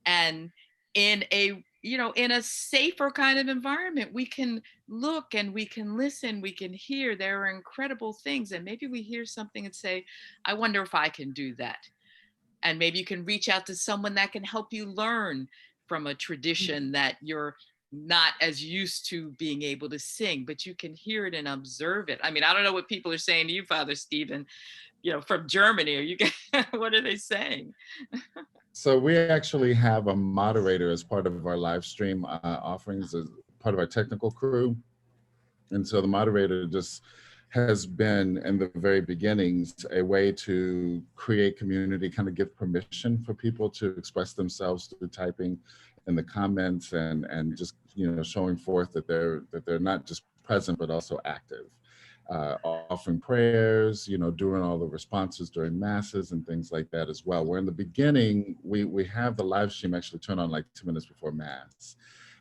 and in a safer kind of environment, we can look and we can listen, we can hear. There are incredible things, and maybe we hear something and say, I wonder if I can do that. And maybe you can reach out to someone that can help you learn from a tradition that you're not as used to being able to sing, but you can hear it and observe it. I mean, I don't know what people are saying to you, Father Stephen, from Germany. Are you what are they saying? So we actually have a moderator as part of our live stream offerings, as part of our technical crew. And so the moderator just has been, in the very beginnings, a way to create community, kind of give permission for people to express themselves through typing in the comments, and just showing forth that they're not just present but also active. Offering prayers, doing all the responses during masses and things like that as well. Where in the beginning, we have the live stream actually turn on like 2 minutes before mass.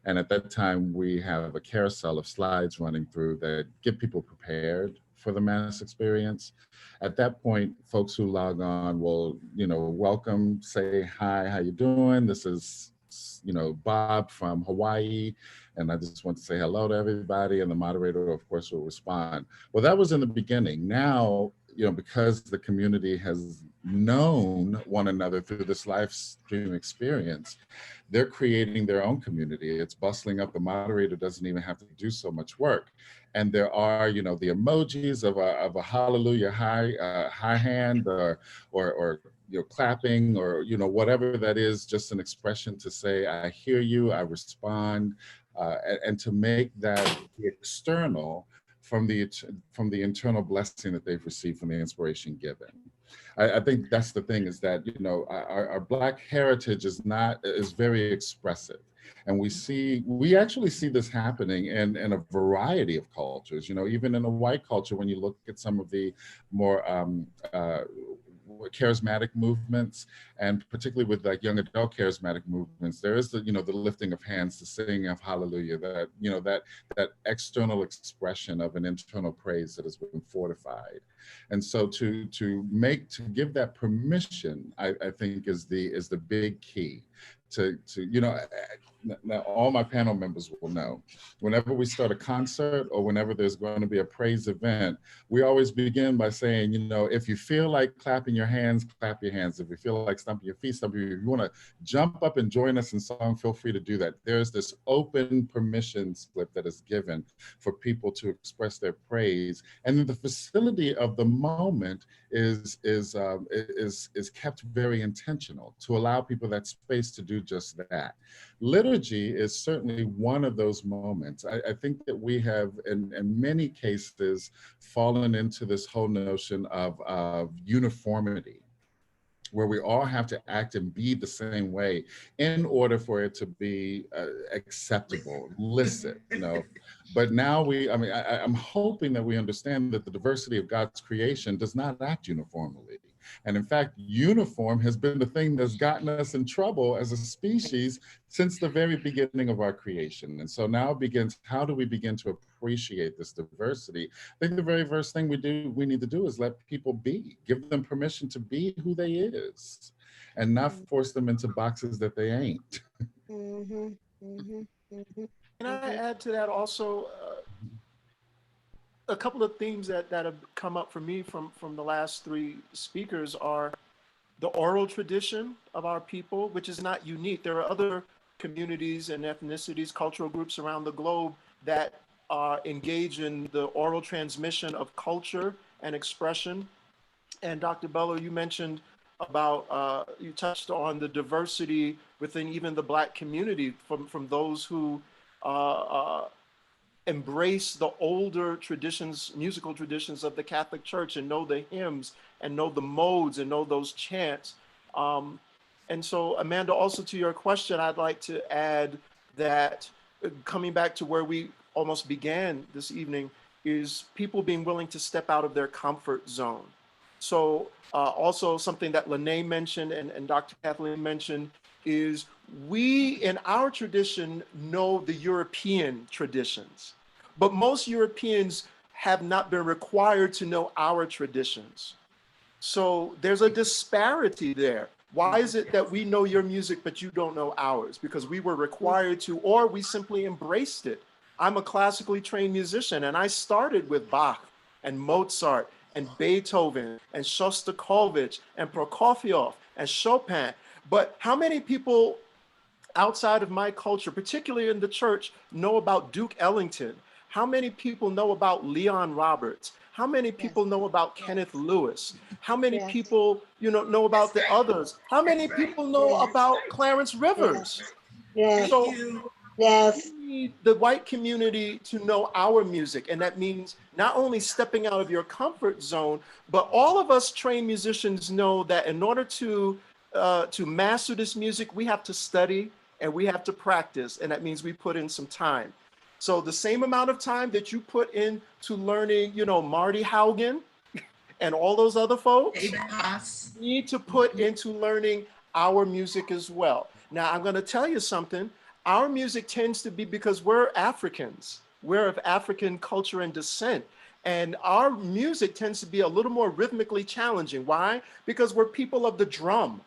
And at that time, we have a carousel of slides running through that get people prepared for the mass experience. At that point, folks who log on will, welcome, say, hi, how you doing? This is, Bob from Hawaii. And I just want to say hello to everybody. And the moderator, of course, will respond. Well, that was in the beginning. Now, because the community has known one another through this live stream experience, they're creating their own community. It's bustling up. The moderator doesn't even have to do so much work. And there are, the emojis of a hallelujah high hand, or clapping, or whatever that is, just an expression to say, I hear you, I respond, and to make that external from the internal blessing that they've received from the inspiration given. I think that's the thing, is that our Black heritage is very expressive, and we actually see this happening in a variety of cultures. Even in a white culture, when you look at some of the more charismatic movements, and particularly with like young adult charismatic movements, there is the lifting of hands, the singing of hallelujah, that external expression of an internal praise that has been fortified. And so to give that permission, I think is the big key to now all my panel members will know, whenever we start a concert or whenever there's going to be a praise event, we always begin by saying, if you feel like clapping your hands, clap your hands. If you feel like stomping your feet, stomp your feet. If you want to jump up and join us in song, feel free to do that. There's this open permission slip that is given for people to express their praise, and then the facility of the moment is kept very intentional to allow people that space to do just that. Liturgy is certainly one of those moments. I think that we have, in many cases, fallen into this whole notion of uniformity, where we all have to act and be the same way in order for it to be acceptable, licit, But now I'm hoping that we understand that the diversity of God's creation does not act uniformly. And in fact, uniform has been the thing that's gotten us in trouble as a species since the very beginning of our creation. And so now begins, how do we begin to appreciate this diversity? I think the very first thing we need to do is let people be, give them permission to be who they is, and not force them into boxes that they ain't. Mm-hmm, mm-hmm, mm-hmm. Can I add to that also a couple of themes that have come up for me from the last three speakers are the oral tradition of our people, which is not unique. There are other communities and ethnicities, cultural groups around the globe that engage in the oral transmission of culture and expression. And Dr. Bello, you mentioned about, you touched on the diversity within even the Black community from those who embrace the older traditions, musical traditions of the Catholic Church, and know the hymns and know the modes and know those chants. And so, Amanda, also to your question, I'd like to add that coming back to where we almost began this evening is people being willing to step out of their comfort zone. So also something that Lene mentioned and Dr. Kathleen mentioned is we in our tradition know the European traditions, but most Europeans have not been required to know our traditions. So there's a disparity there. Why is it that we know your music, but you don't know ours? Because we were required to, or we simply embraced it. I'm a classically trained musician, and I started with Bach and Mozart and Beethoven and Shostakovich and Prokofiev and Chopin. But how many people outside of my culture, particularly in the church, know about Duke Ellington? How many people know about Leon Roberts? How many people know about Kenneth Lewis? How many people, know about the others? How many people know about Clarence Rivers? Yes. So Yes. we need the white community to know our music. And that means not only stepping out of your comfort zone, but all of us trained musicians know that in order to master this music, we have to study and we have to practice. And that means we put in some time. So the same amount of time that you put into learning, Marty Haugen and all those other folks, you need to put into learning our music as well. Now, I'm going to tell you something. Our music tends to be, because we're Africans, we're of African culture and descent. And our music tends to be a little more rhythmically challenging. Why? Because we're people of the drum.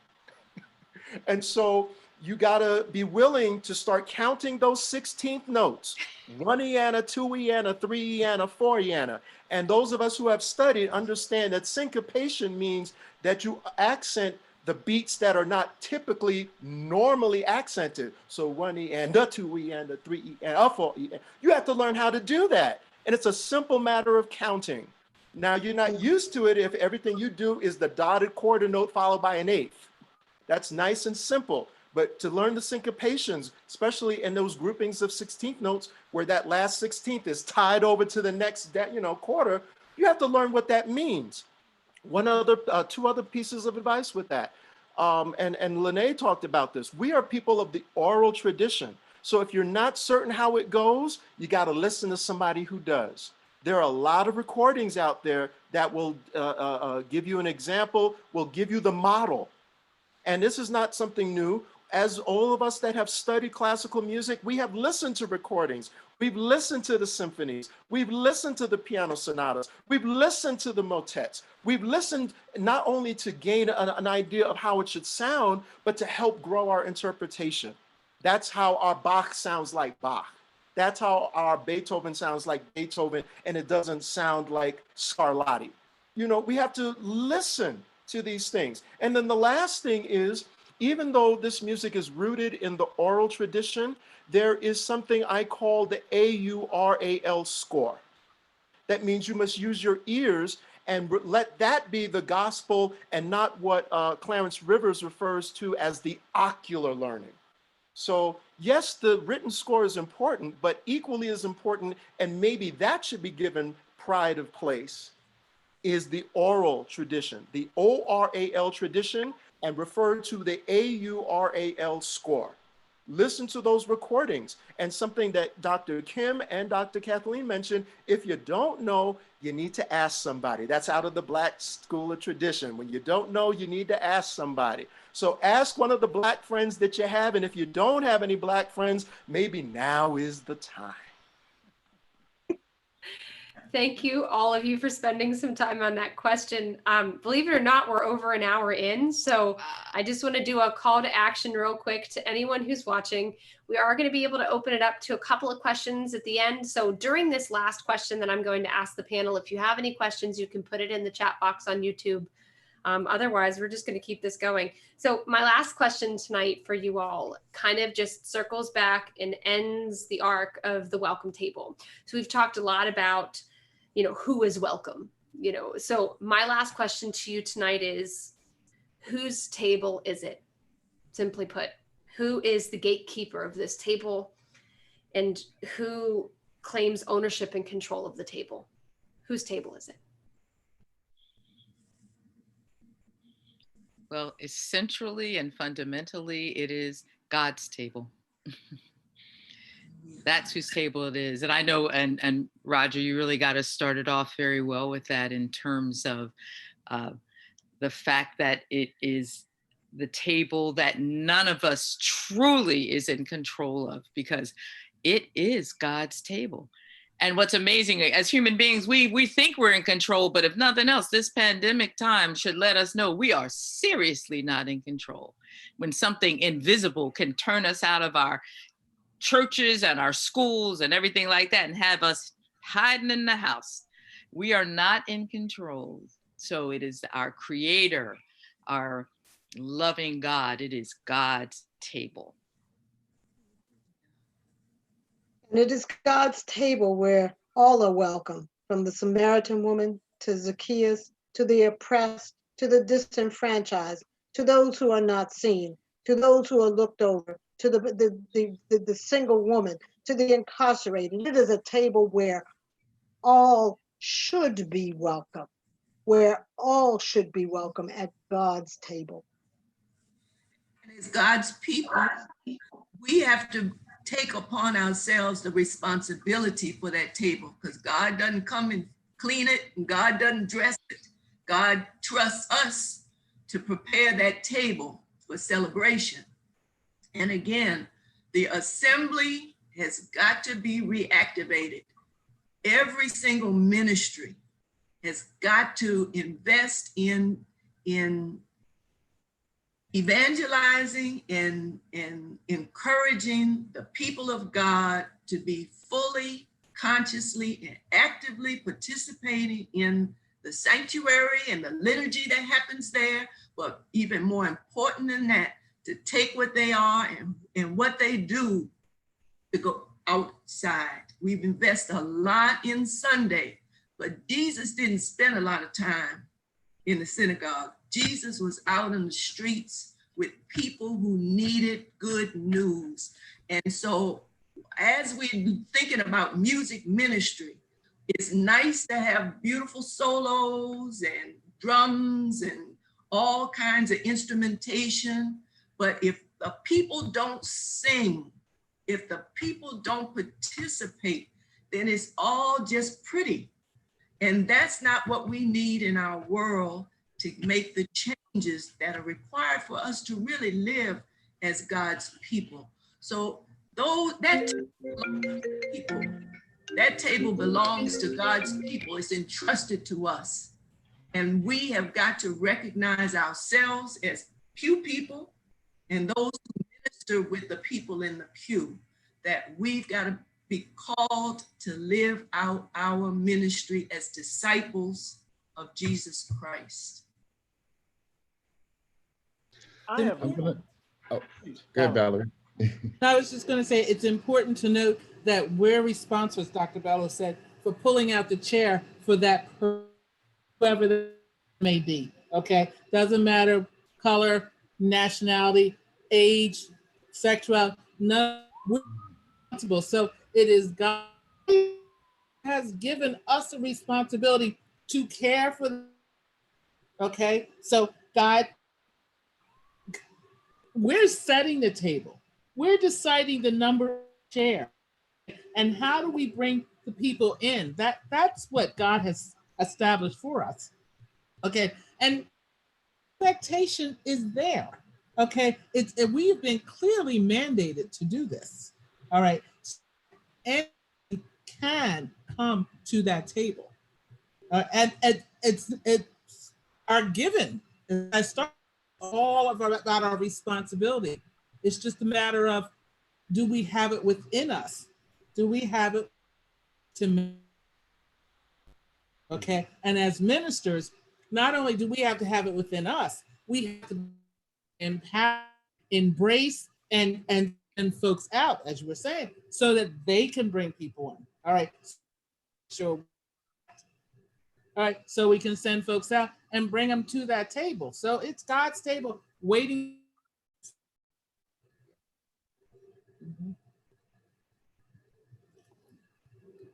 And so you got to be willing to start counting those 16th notes, 1 eana, 2 eana, 3 eana, 4 eana. And those of us who have studied understand that syncopation means that you accent the beats that are not typically normally accented. So 1 eana, 2 eana, 3 eana, 4 eana. You have to learn how to do that. And it's a simple matter of counting. Now, you're not used to it if everything you do is the dotted quarter note followed by an eighth. That's nice and simple. But to learn the syncopations, especially in those groupings of 16th notes where that last 16th is tied over to the next quarter, you have to learn what that means. Two other pieces of advice with that. And Lene talked about this. We are people of the oral tradition. So if you're not certain how it goes, you got to listen to somebody who does. There are a lot of recordings out there that will give you an example, will give you the model. And this is not something new. As all of us that have studied classical music, we have listened to recordings. We've listened to the symphonies. We've listened to the piano sonatas. We've listened to the motets. We've listened not only to gain an idea of how it should sound, but to help grow our interpretation. That's how our Bach sounds like Bach. That's how our Beethoven sounds like Beethoven, and it doesn't sound like Scarlatti. We have to listen to these things. And then the last thing is, even though this music is rooted in the oral tradition, there is something I call the AURAL score. That means you must use your ears and let that be the gospel and not what Clarence Rivers refers to as the ocular learning. So yes, the written score is important, but equally as important, and maybe that should be given pride of place, is the oral tradition, the ORAL tradition, and refer to the AURAL score. Listen to those recordings. And something that Dr. Kim and Dr. Kathleen mentioned, if you don't know, you need to ask somebody. That's out of the Black school of tradition. When you don't know, you need to ask somebody. So ask one of the Black friends that you have. And if you don't have any Black friends, maybe now is the time. Thank you, all of you, for spending some time on that question. Believe it or not, we're over an hour in. So I just want to do a call to action real quick to anyone who's watching. We are going to be able to open it up to a couple of questions at the end. So during this last question that I'm going to ask the panel, if you have any questions, you can put it in the chat box on YouTube. Otherwise, we're just going to keep this going. So my last question tonight for you all kind of just circles back and ends the arc of the welcome table. So we've talked a lot about who is welcome, so my last question to you tonight is, whose table is it? Simply put, who is the gatekeeper of this table, and who claims ownership and control of the table? Whose table is it? Well, essentially and fundamentally, it is God's table. That's whose table it is. And I know, and Roger, you really got us started off very well with that in terms of the fact that it is the table that none of us truly is in control of, because it is God's table. And what's amazing, as human beings, we think we're in control, but if nothing else, this pandemic time should let us know we are seriously not in control. When something invisible can turn us out of our churches and our schools and everything like that and have us hiding in the house, we are not in control. So it is our Creator, our loving God. It is God's table. And it is God's table where all are welcome, from the Samaritan woman to Zacchaeus, to the oppressed, to the disenfranchised, to those who are not seen, to those who are looked over, to the single woman, to the incarcerated. It is a table where all should be welcome, where all should be welcome at God's table. And as God's people, we have to take upon ourselves the responsibility for that table, because God doesn't come and clean it, and God doesn't dress it. God trusts us to prepare that table for celebration. And again, the assembly has got to be reactivated. Every single ministry has got to invest in evangelizing and encouraging the people of God to be fully, consciously, and actively participating in the sanctuary and the liturgy that happens there. But even more important than that, to take what they are and what they do to go outside. We've invested a lot in Sunday, but Jesus didn't spend a lot of time in the synagogue. Jesus was out in the streets with people who needed good news. And so as we're thinking about music ministry, it's nice to have beautiful solos and drums and all kinds of instrumentation. But if the people don't sing, if the people don't participate, then it's all just pretty. And that's not what we need in our world to make the changes that are required for us to really live as God's people. So that table belongs to God's people. It's entrusted to us. And we have got to recognize ourselves as pew people and those who minister with the people in the pew, that we've got to be called to live out our ministry as disciples of Jesus Christ. I have Go ahead, Valerie. I was just going to say, it's important to note that we're responsible, as Dr. Bello said, for pulling out the chair for that whoever that may be. Okay, doesn't matter color, nationality, age, sexuality. None. We're responsible. So it is God has given us a responsibility to care for them. Okay, so God, we're setting the table. We're deciding the number of chairs. And how do we bring the people in? That's what God has established for us. Okay, and expectation is there. Okay, we've been clearly mandated to do this. All right, and we can come to that table, and it's our given. I start all of about our responsibility. It's just a matter of, do we have it within us? Do we have it to? Okay, and as ministers, not only do we have to have it within us, we have to empower, embrace, and folks out, as you were saying, so that they can bring people in. All right, so so we can send folks out and bring them to that table. So it's God's table waiting.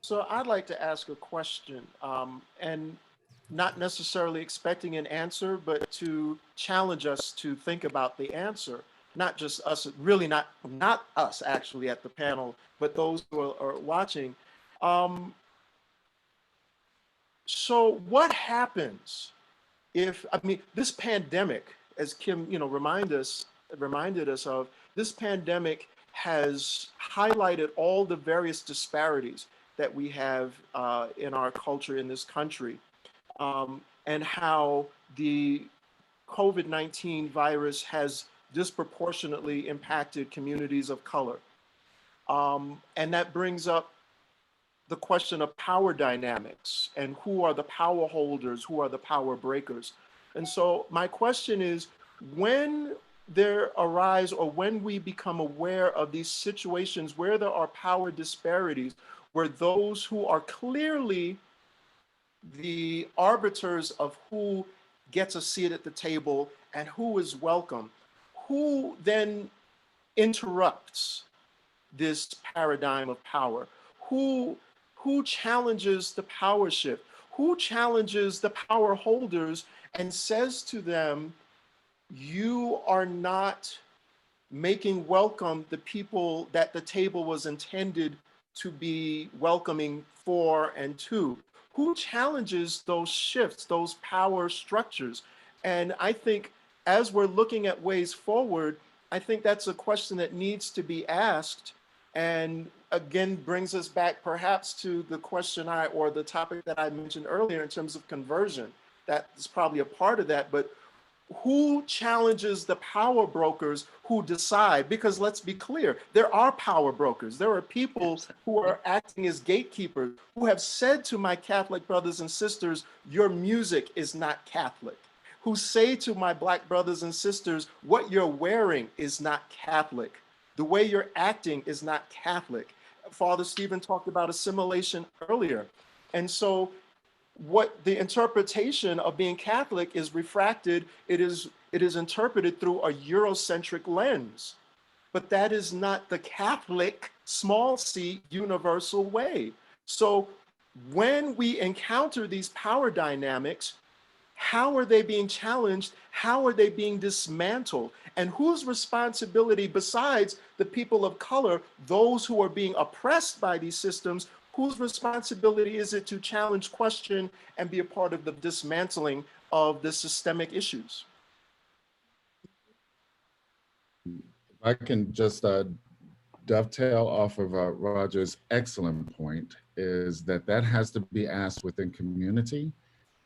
So I'd like to ask a question, and not necessarily expecting an answer, but to challenge us to think about the answer. Not just us, really not us actually at the panel, but those who are watching. Um, so what happens if, I mean, this pandemic, as Kim, reminded us of, this pandemic has highlighted all the various disparities that we have in our culture in this country, and how the COVID-19 virus has disproportionately impacted communities of color. And that brings up the question of power dynamics and who are the power holders, who are the power breakers. And so my question is, when there arise or when we become aware of these situations where there are power disparities, where those who are clearly the arbiters of who gets a seat at the table and who is welcome, who then interrupts this paradigm of power? Who challenges the power shift? Who challenges the power holders and says to them, you are not making welcome the people that the table was intended to be welcoming for and to? Who challenges those shifts, those power structures? And I think as we're looking at ways forward, I think that's a question that needs to be asked, and again brings us back perhaps to the question or the topic that I mentioned earlier in terms of conversion. That is probably a part of that, but who challenges the power brokers who decide? Because let's be clear, there are power brokers. There are people who are acting as gatekeepers, who have said to my Catholic brothers and sisters, your music is not Catholic. Who say to my Black brothers and sisters, what you're wearing is not Catholic. The way you're acting is not Catholic. Father Stephen talked about assimilation earlier. And so what the interpretation of being Catholic is refracted, it is interpreted through a Eurocentric lens. But that is not the Catholic, small c, universal way. So when we encounter these power dynamics, how are they being challenged? How are they being dismantled? And whose responsibility, besides the people of color, those who are being oppressed by these systems, whose responsibility is it to challenge, question, and be a part of the dismantling of the systemic issues? If I can just dovetail off of Roger's excellent point, is that has to be asked within community,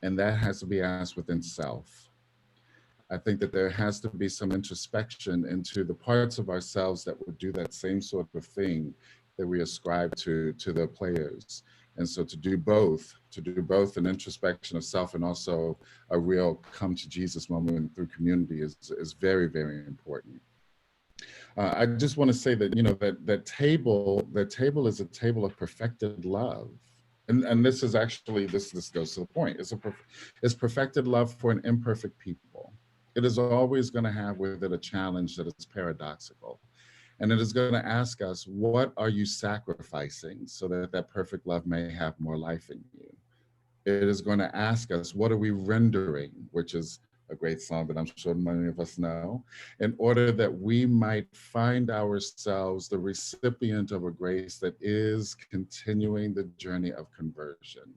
and that has to be asked within self. I think that there has to be some introspection into the parts of ourselves that would do that same sort of thing that we ascribe to the players. And so to do both an introspection of self and also a real come to Jesus moment through community is very, very important. I just want to say that, that table is a table of perfected love. And this is actually, this goes to the point. It's perfected love for an imperfect people. It is always going to have with it a challenge that is paradoxical. And it is going to ask us, what are you sacrificing so that that perfect love may have more life in you? It is going to ask us, what are we rendering, which is a great song that I'm sure many of us know, in order that we might find ourselves the recipient of a grace that is continuing the journey of conversion,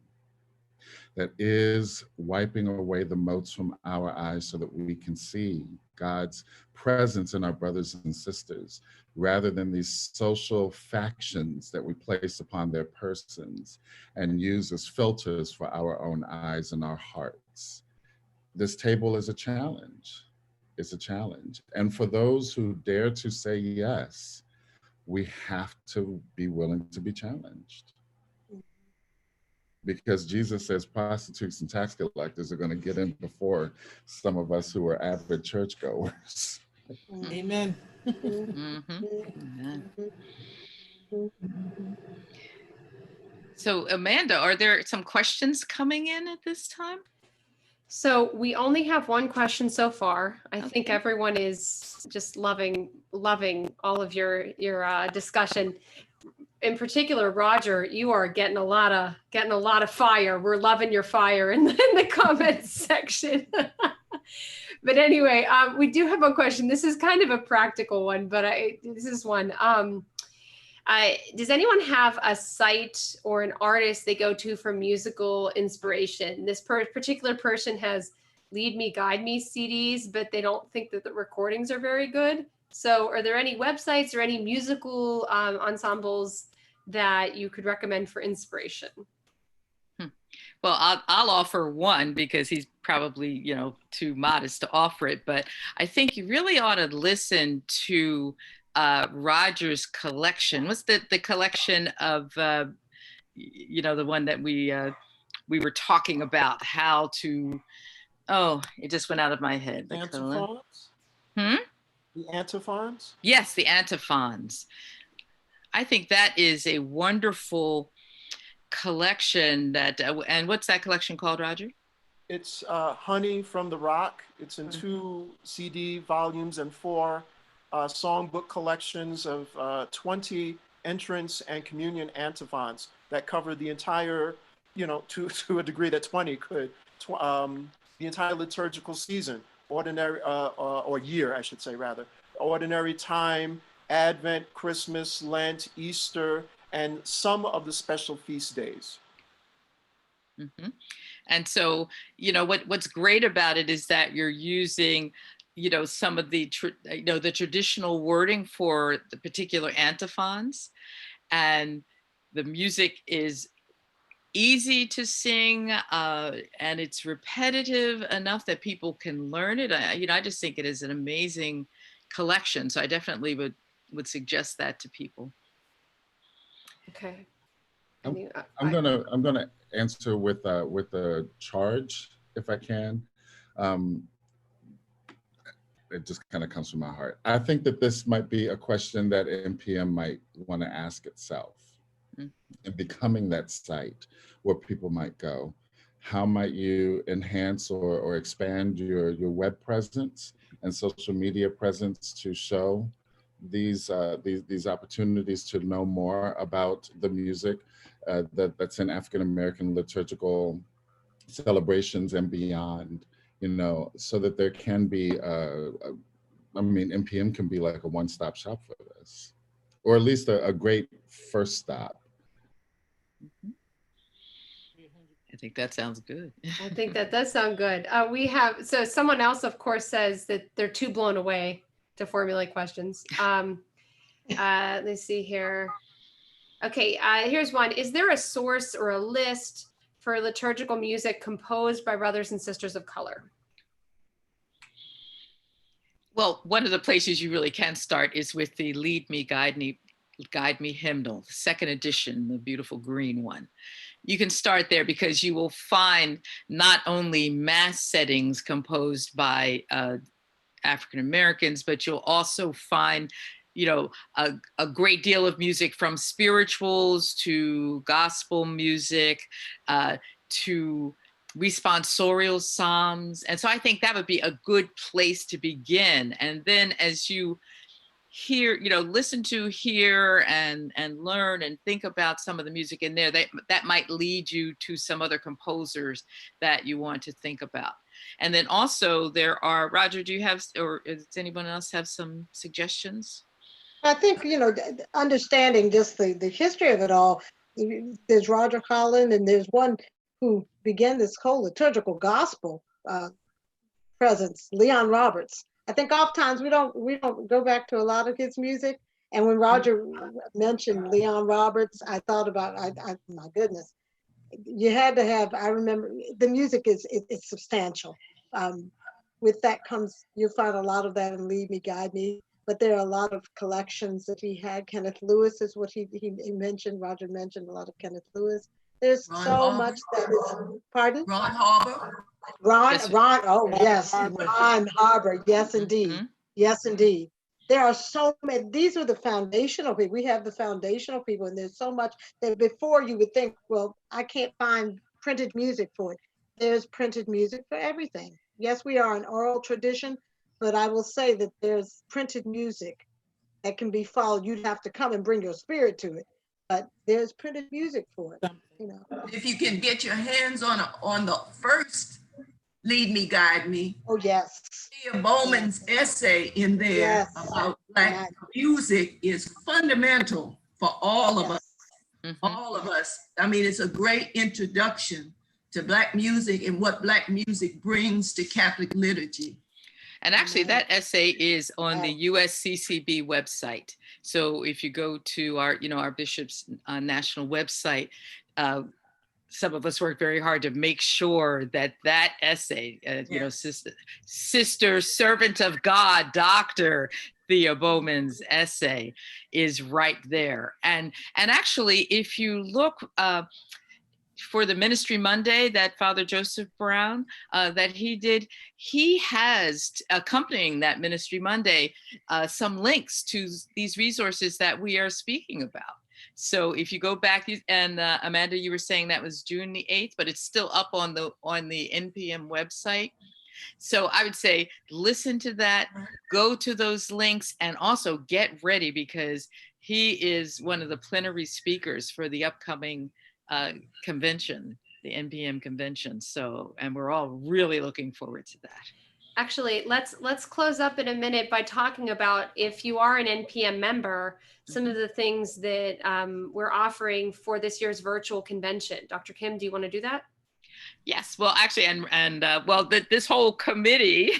that is wiping away the motes from our eyes so that we can see God's presence in our brothers and sisters, rather than these social factions that we place upon their persons and use as filters for our own eyes and our hearts. This table is a challenge. It's a challenge. And for those who dare to say yes, we have to be willing to be challenged. Because Jesus says prostitutes and tax collectors are going to get in before some of us who are avid churchgoers. Amen. Amen. So Amanda, are there some questions coming in at this time? So we only have one question so far. I think everyone is just loving all of your discussion. in particular, Roger, you are getting a lot of fire. We're loving your fire in the comments section. But anyway, we do have a question. This is kind of a practical one, but this is one. Does anyone have a site or an artist they go to for musical inspiration? This particular person has Lead Me, Guide Me CDs, but they don't think that the recordings are very good. So are there any websites or any musical ensembles that you could recommend for inspiration? Well, I'll offer one because he's probably, too modest to offer it. But I think you really ought to listen to Roger's collection. What's the collection of, the one that we were talking about how to, oh, it just went out of my head. Antiphons? The antiphons? Yes, the antiphons. I think that is a wonderful collection and what's that collection called, Roger? It's Honey from the Rock. It's in 2 CD volumes and 4 songbook collections of 20 entrance and communion antiphons that cover the entire, to a degree that 20 could, the entire liturgical season, ordinary, or year, I should say rather, ordinary time, Advent, Christmas, Lent, Easter, and some of the special feast days. Mm-hmm. And so, what's great about it is that you're using, some of the, the traditional wording for the particular antiphons, and the music is easy to sing, and it's repetitive enough that people can learn it. I just think it is an amazing collection. So I definitely would suggest that to people. Okay. I'm gonna answer with a charge if I can. It just kind of comes from my heart. I think that this might be a question that NPM might want to ask itself. In becoming that site where people might go, how might you enhance or expand your web presence and social media presence to show these opportunities to know more about the music that's in African American liturgical celebrations and beyond, so that there can be NPM can be like a one-stop shop for this, or at least a great first stop. I think that sounds good. I think that does sound good. So someone else, of course, says that they're too blown away to formulate questions. Let's see here. Okay, here's one. Is there a source or a list for liturgical music composed by brothers and sisters of color? Well, one of the places you really can start is with the Lead Me, Guide Me Hymnal, the 2nd edition, the beautiful green one. You can start there because you will find not only mass settings composed by African Americans, but you'll also find, a great deal of music from spirituals to gospel music to responsorial psalms. And so I think that would be a good place to begin. And then as you hear, listen to, hear, and learn and think about some of the music in there, that might lead you to some other composers that you want to think about. And then also there are, Roger, do you have, or does anyone else have some suggestions? I think, understanding just the history of it all, there's Roger Holland, and there's one who began this whole liturgical gospel presence, Leon Roberts. I think oftentimes we don't go back to a lot of his music. And when Roger mentioned Leon Roberts, I thought about, my goodness, you had to have, I remember the music is substantial. With that comes, you'll find a lot of that in Lead Me, Guide Me, but there are a lot of collections that he had. Kenneth Lewis is what he mentioned, Roger mentioned a lot of Kenneth Lewis. There's Ron so Harper. much that is, pardon? Ron Harper. Ron, oh yes, Ron Harper, yes indeed, yes indeed. There are so many, these are the foundational people. We have the foundational people, and there's so much that before you would think, well, I can't find printed music for it. There's printed music for everything. Yes, we are an oral tradition, but I will say that there's printed music that can be followed. You'd have to come and bring your spirit to it. but there's printed music for it, you know. If you can get your hands on the first Lead Me, Guide Me. Oh, yes. Leah Bowman's essay in there Yes. about Black music is fundamental for all of us. All of us. I mean, it's a great introduction to Black music and what Black music brings to Catholic liturgy. And actually that essay is on the USCCB website. So if you go to our bishop's national website, some of us work very hard to make sure that that essay, sister servant of God, Dr. Thea Bowman's essay is right there. And actually, if you look for the Ministry Monday that Father Joseph Brown, that he did, he has accompanying that Ministry Monday, some links to these resources that we are speaking about. So if you go back, and Amanda, you were saying that was June the 8th, but it's still up on the NPM website. So I would say, listen to that, go to those links, and also get ready because he is one of the plenary speakers for the upcoming convention, the NPM convention. So, and we're all really looking forward to that. Actually, let's close up in a minute by talking about, if you are an NPM member, some of the things that we're offering for this year's virtual convention. Dr. Kim, do you want to do that? Yes, well, actually, this whole committee,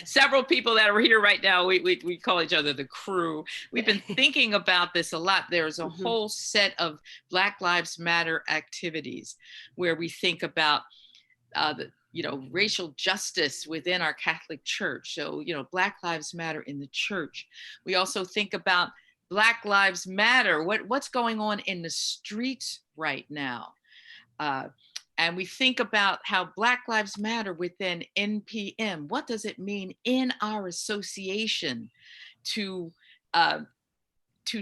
several people that are here right now, we call each other the crew. We've been thinking about this a lot. There's a whole set of Black Lives Matter activities where we think about racial justice within our Catholic Church. So, Black Lives Matter in the church. We also think about Black Lives Matter, what's going on in the streets right now. And we think about how Black Lives Matter within NPM. What does it mean in our association to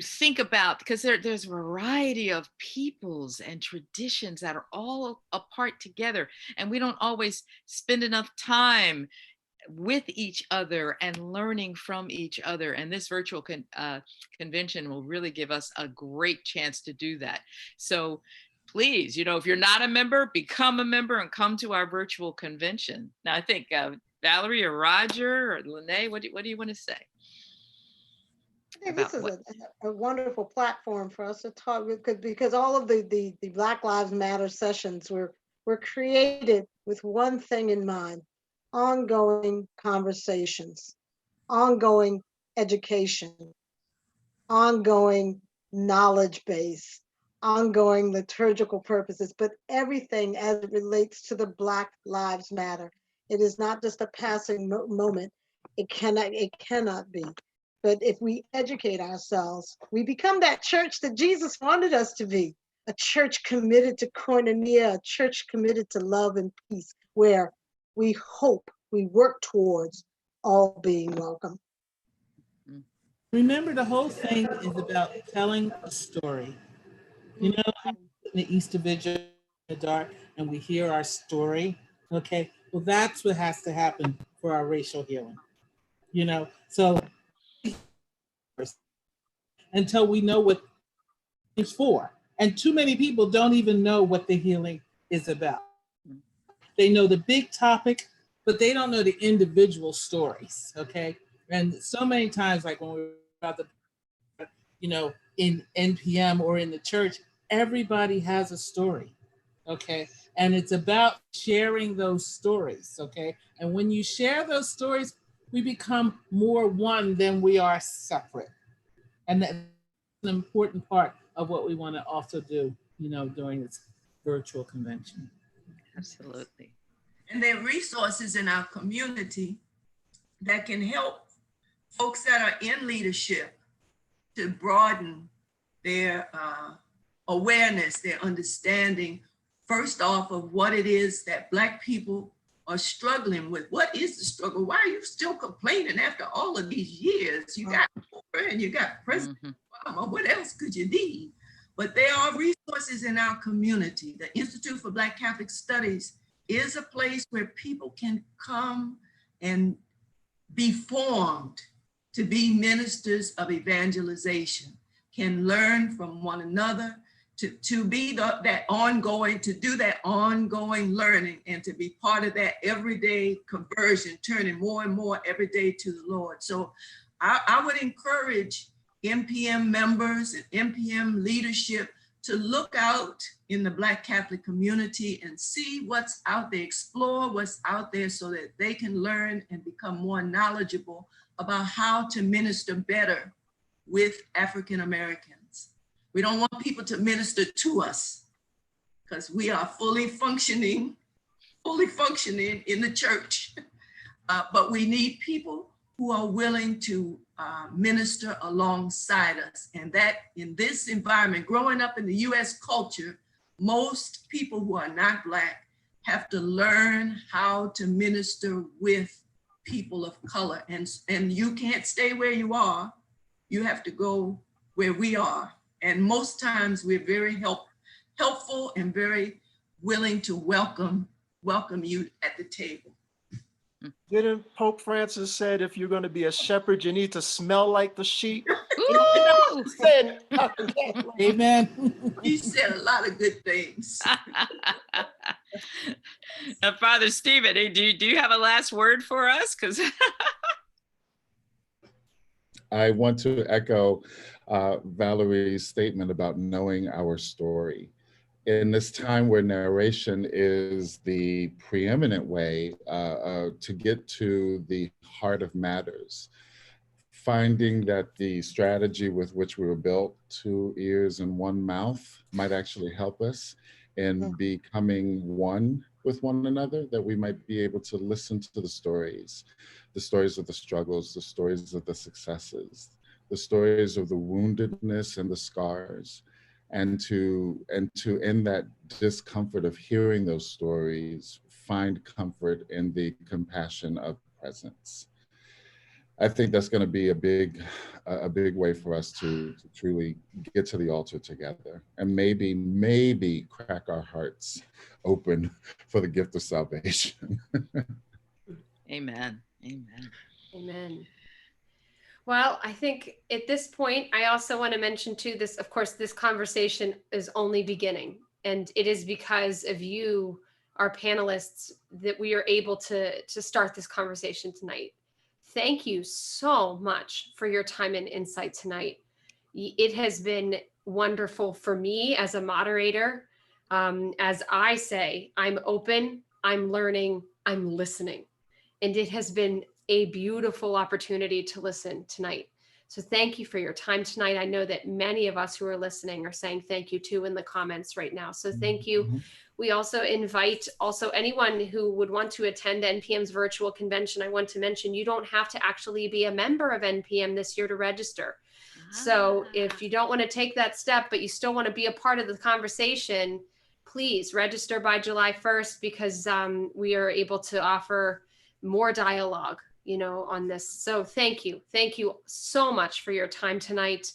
think about, because there's a variety of peoples and traditions that are all apart together, and we don't always spend enough time with each other and learning from each other. And this virtual convention will really give us a great chance to do that. So please, if you're not a member, become a member and come to our virtual convention. Now, I think Valerie or Roger or Lene, what do you want to say? I think this is a wonderful platform for us to talk with, because all of the Black Lives Matter sessions were created with one thing in mind: ongoing conversations, ongoing education, ongoing knowledge base, ongoing liturgical purposes, but everything as it relates to the Black Lives Matter. It is not just a passing moment. It cannot be. But if we educate ourselves, we become that church that Jesus wanted us to be, a church committed to koinonia, a church committed to love and peace, where we hope, we work towards all being welcome. Remember, the whole thing is about telling a story. In the Easter Vigil in the dark, and we hear our story. Okay, well, that's what has to happen for our racial healing. So until we know what it's for, and too many people don't even know what the healing is about. They know the big topic, but they don't know the individual stories. Okay, and so many times, like when we're about in NPM or in the church, everybody has a story, okay? And it's about sharing those stories, okay? And when you share those stories, we become more one than we are separate. And that's an important part of what we want to also do, during this virtual convention. Absolutely. And there are resources in our community that can help folks that are in leadership to broaden their awareness, their understanding, first off, of what it is that Black people are struggling with. What is the struggle? Why are you still complaining after all of these years? You got Oprah and you got President Obama. What else could you need? But there are resources in our community. The Institute for Black Catholic Studies is a place where people can come and be formed to be ministers of evangelization, can learn from one another, to be that ongoing, to do that ongoing learning, and to be part of that everyday conversion, turning more and more every day to the Lord. So I would encourage NPM members and NPM leadership to look out in the Black Catholic community and see what's out there, explore what's out there so that they can learn and become more knowledgeable about how to minister better with African Americans. We don't want people to minister to us because we are fully functioning in the church. But we need people who are willing to minister alongside us. And that in this environment, growing up in the US culture, most people who are not Black have to learn how to minister with people of color. And you can't stay where you are. You have to go where we are. And most times we're very helpful and very willing to welcome you at the table. Didn't Pope Francis said if you're going to be a shepherd, you need to smell like the sheep? Ooh. Amen. He said a lot of good things. Now, Father Stephen, do you have a last word for us? Because I want to echo Valerie's statement about knowing our story. In this time where narration is the preeminent way to get to the heart of matters, finding that the strategy with which we were built, 2 ears and 1 mouth, might actually help us in becoming one with one another, that we might be able to listen to the stories of the struggles, the stories of the successes, the stories of the woundedness and the scars, and to in that discomfort of hearing those stories, find comfort in the compassion of presence. I think that's going to be a big way for us to truly get to the altar together, and maybe crack our hearts open for the gift of salvation. Amen. Amen. Amen. Well, I think at this point, I also want to mention too, this, of course, this conversation is only beginning, and it is because of you, our panelists, that we are able to start this conversation tonight. Thank you so much for your time and insight tonight. It has been wonderful for me as a moderator. As I say, I'm open, I'm learning, I'm listening. And it has been a beautiful opportunity to listen tonight. So thank you for your time tonight. I know that many of us who are listening are saying thank you too in the comments right now. So thank you. We also invite anyone who would want to attend NPM's virtual convention. I want to mention you don't have to actually be a member of NPM this year to register. So if you don't want to take that step, but you still want to be a part of the conversation, please register by July 1st, because we are able to offer more dialogue, on this. So thank you. Thank you so much for your time tonight.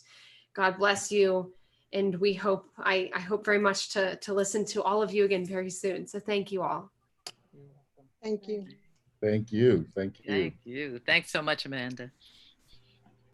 God bless you. And we hope, I hope very much to listen to all of you again very soon. So thank you all. Thank you. Thank you. Thank you. Thank you. Thanks so much, Amanda.